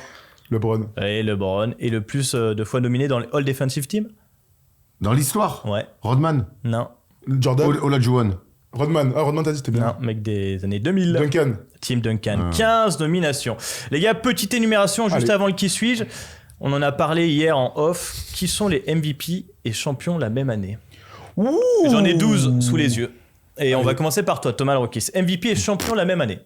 LeBron. Et LeBron. Et le plus de fois nominé dans les All-Defensive Team? Dans l'histoire. Ouais. Rodman. Non. Jordan. Olajuwon. Rodman. Ah, Rodman, t'as dit, c'était bien. Non, mec des années 2000. Duncan. Team Duncan. 15 nominations. Les gars, petite énumération juste Allez. avant le qui suis-je. On en a parlé hier en off. Qui sont les MVP et champions la même année? J'en ai 12 sous les yeux. Et on va commencer par toi, Thomas Larocchi. MVP et champion la même année.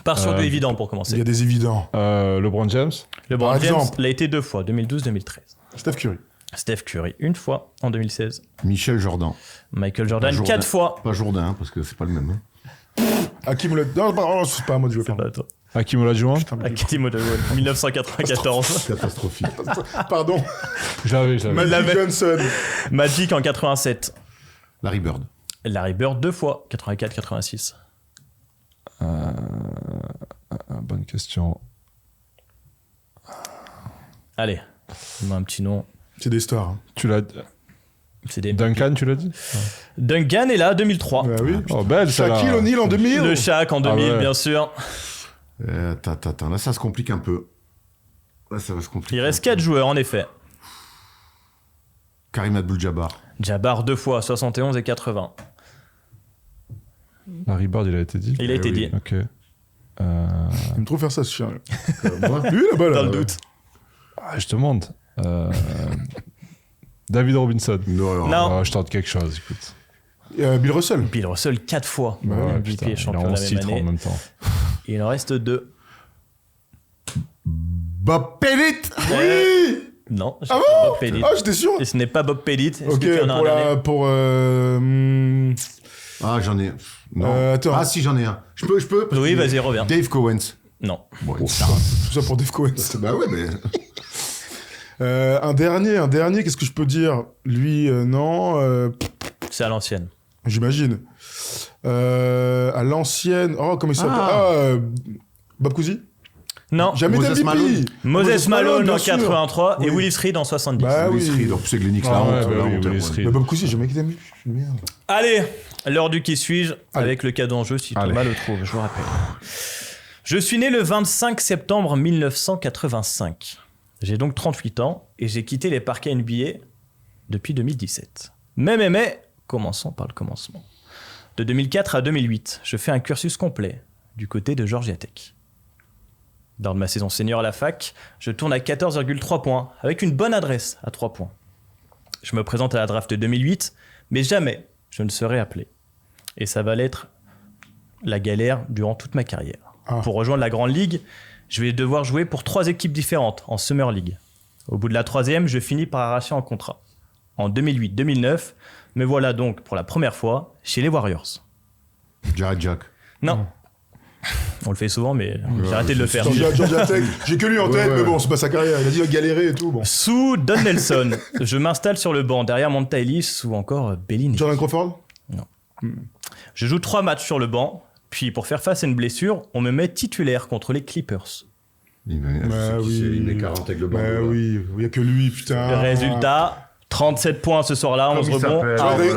Part sur du évident pour Il y commencer. a des évidents. LeBron James. LeBron Par James exemple. l'a été 2 fois, 2012-2013. Steph Curry. Steph Curry, 1 fois en 2016. Michel Jordan. Michael Jordan, Jordan. 4 fois. Pas Jourdain, hein, parce que c'est pas le même. Hein. Hakim Olajuwon. Non, c'est pas à moi de jouer. pardon. Pas toi. Hakim Olajuwon. Hakim Olajuwon, 1994. Catastrophique. Pardon. Je l'avais. Magic l'avait. Johnson. Magic en 87. Larry Bird. Larry Bird 2 fois, 84-86. Bonne question. Allez, dis-moi un petit nom. C'est des stars. hein. Tu l'as. C'est des Duncan, tu l'as dit. Duncan est là, 2003. Ah oui. Oh, belle celle-là. Shaquille O'Neal en 2000. Le Shaq en 2000, ouais. bien sûr. Attends, là ça se complique un peu. Là ça va se compliquer. Il reste 4 joueurs, en effet. Karim Abdul-Jabbar. Jabbar 2 fois, 71 et 80. Larry Bird, il a été dit. Il a été oui. dit. Ok. Il me trouve faire ça, ce chien. Moi Lui, là-bas, là. Dans le doute. Je te demande. David Robinson. Non. Non. Je tente quelque chose, écoute. Bill Russell. Bill Russell 4 fois. Bah ouais, MVP putain, et il a champion la 11 même titres en année. même temps. Il en reste 2. Bob Pellet. Oui. Non, c'est Ah pas Bob Pellit. Ah, j'étais sûr. Et ce n'est pas Bob Pellit. Est-ce Ok, que tu en as un pour dernier la. Pour. Ah, j'en ai. Non. Attends. Ah, si, j'en ai un. Je peux parce Oui, que- vas-y, reviens. Dave Cowens. Non. Bon, Tout ça pour Dave Cohen. bah ouais, mais. Un dernier, qu'est-ce que je peux dire? Lui, non. C'est à l'ancienne. J'imagine. À l'ancienne. Oh, comment il s'appelle? Bob Cousy? Non. Jamais Moses MVP. Malone. Moses Malone bien en sûr. 83 et Oui. Willis Reed en 70. Bah Willis oui. Reed. En plus, c'est Glenix, Ah la ouais, honte. bah la oui, honte, Willis ouais. Reed. Mais Bob Cousy, jamais été MVP. Merde. Allez, l'heure du qui suis-je Allez. avec le cadeau en jeu si Allez. Thomas le trouve, je vous rappelle. Je suis né le 25 septembre 1985. J'ai donc 38 ans et j'ai quitté les parquets NBA depuis 2017. Mais, commençons par le commencement. De 2004 à 2008, je fais un cursus complet du côté de Georgia Tech. Lors de ma saison senior à la fac, je tourne à 14,3 points, avec une bonne adresse à 3 points. Je me présente à la draft de 2008, mais jamais je ne serai appelé. Et ça va l'être la galère durant toute ma carrière. Pour rejoindre la Grande Ligue, je vais devoir jouer pour 3 équipes différentes en Summer League. Au bout de la 3e, je finis par arracher un contrat. En 2008-2009, me voilà donc pour la première fois chez les Warriors. Jared Jack. Non. On le fait souvent, mais j'ai arrêté de le faire. Georgia Tech, j'ai que lui en tête, mais bon, c'est pas sa carrière. Il a dit galérer et tout. Bon. Sous Don Nelson, je m'installe sur le banc derrière Monta Ellis ou encore Bellini. Jordan Crawford? Je joue 3 matchs sur le banc, puis pour faire face à une blessure, on me met titulaire contre les Clippers. Il est 40 avec le banc. Oui, il y a que lui, putain. Le résultat, 37 points ce soir-là, 11 rebonds.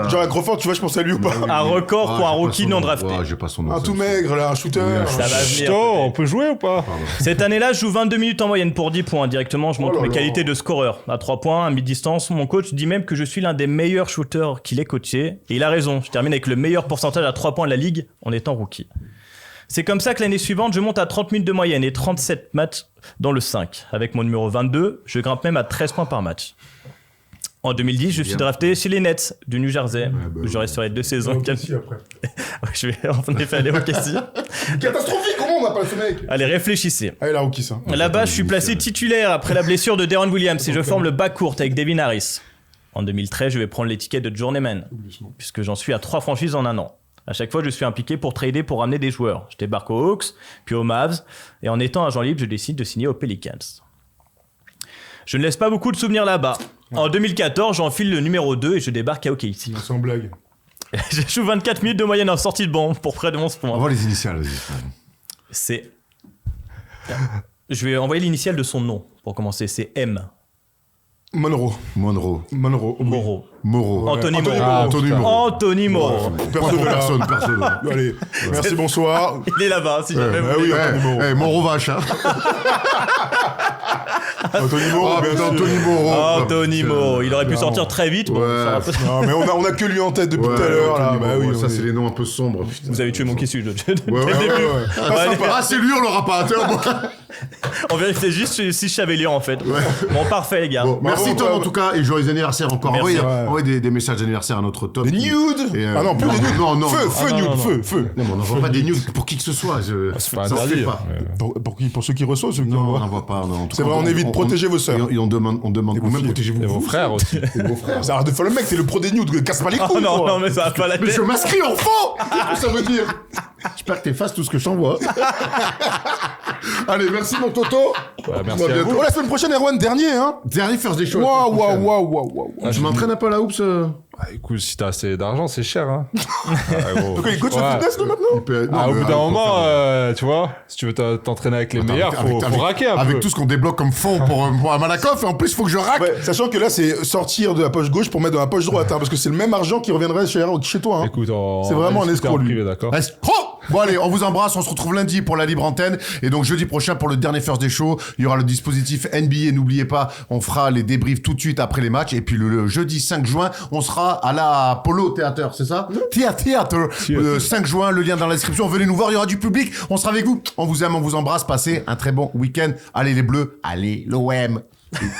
Jordan Crawford, tu vois, je pense à lui ou pas? Un record pour un rookie non drafté. J'ai pas son nom. Un tout maigre, là, un shooter. Ça va venir. Chut, on peut jouer ou pas? Cette année-là, je joue 22 minutes en moyenne pour 10 points. Directement, je montre Oh là mes là. qualités de scoreur. À 3 points, à mi-distance, mon coach dit même que je suis l'un des meilleurs shooters qu'il ait coaché. Et il a raison, je termine avec le meilleur pourcentage à 3 points de la ligue en étant rookie. C'est comme ça que l'année suivante, je monte à 30 minutes de moyenne et 37 matchs dans le 5. Avec mon numéro 22, je grimpe même à 13 points par match. En 2010, je suis drafté chez les Nets du New Jersey, où je resterai 2 saisons. Ici, après. Je vais en effet aller au Cassie. Catastrophique, comment on appelle ce mec? Allez, réfléchissez. Ah, il a rookie, ça. Là-bas, je suis placé titulaire après la blessure de Deron Williams et je forme le backcourt avec Devin Harris. En 2013, je vais prendre l'étiquette de journeyman, puisque j'en suis à 3 franchises en un an. À chaque fois, je suis impliqué pour trader pour ramener des joueurs. Je débarque aux Hawks, puis aux Mavs, et en étant agent libre, je décide de signer aux Pelicans. Je ne laisse pas beaucoup de souvenirs là-bas. En 2014, j'enfile le numéro 2 et je débarque à OKC. Sans blague. Je joue 24 minutes de moyenne en sortie de banc pour près de 11 On points. va les initiales, vas-y. C'est... Je vais envoyer l'initiale de son nom pour commencer. C'est M. Monroe. Monroe. Monroe. oui. Moreau. Moreau. Anthony Moreau. Anthony Moreau. Anthony Moreau. Personne. Allez, merci, bonsoir. Il est là-bas, si jamais vous Bah voulez. oui, Anthony Moreau. Moreau vache, hein. Anthony Moreau, bien sûr. Anthony Moreau. Anthony Moreau. Il aurait pu sortir très vite. Bon, Ouais. ça va pas- Non, mais on a que lui en tête depuis tout à l'heure, là. Bah oui, ça, c'est les noms un peu sombres. putain. Vous avez tué mon kissu dès le Ouais, début. ouais. Ah, c'est lui, on l'aura pas. On vérifiait juste si je savais lire en fait. Bon, parfait les gars. Bon, merci Tom en tout cas et joyeux anniversaire encore. Merci. Envoyez des messages d'anniversaire à notre Tom. Des nudes. Et, Ah non, plus des nudes. Non. Feu, nude, non. feu. Non, mais on n'envoie pas des nudes pour qui que ce soit. C'est pas ça se interdit. fait pas. Pour ceux qui reçoivent, ceux qui Non, on envoient. n'envoie pas. non. En tout C'est cas, vrai, on évite, protégez vos sœurs. Et on demande vos vous même filles. protégez-vous. Et vos frères aussi. Et vos frères. Arrête de faire le mec, t'es le pro des nudes, casse pas les couilles. Oh non, quoi. non, mais ça va pas la Mais tête. je m'inscris en faux. Qu'est-ce que ça veut dire? J'espère que t'effaces tout ce que je t'envoie. Allez, merci mon Toto. Merci À à bientôt. vous. Oh, la semaine prochaine, Erwan, dernier, hein. Dernier first des shows. Waouh. Je m'entraîne un peu à la hoops. Ah, écoute, si t'as assez d'argent, c'est cher, hein. Donc, il coach le Ouais. fitness, là, maintenant. Ah, au bout d'un moment, tu vois, si tu veux t'entraîner avec les meilleurs, faut raquer un avec peu. tout ce qu'on débloque comme fond pour un Malakoff, et en plus, il faut que je raque. Ouais, sachant que là, c'est sortir de la poche gauche pour mettre dans la poche droite, hein, parce que c'est le même argent qui reviendrait chez toi. Hein. Écoute, C'est vraiment un escroc, lui. privé, d'accord. Bon allez, on vous embrasse, on se retrouve lundi pour la libre antenne et donc jeudi prochain pour le dernier First des shows, il y aura le dispositif NBA, n'oubliez pas, on fera les débriefs tout de suite après les matchs et puis le jeudi 5 juin, on sera à la Polo Theater, c'est ça? Theater. 5 juin, le lien dans la description, venez nous voir, il y aura du public, on sera avec vous. On vous aime, on vous embrasse, passez un très bon week-end. Allez les Bleus, allez l'OM.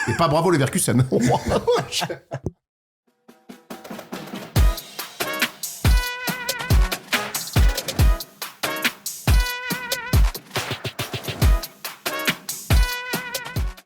Et pas bravo les Verkusen.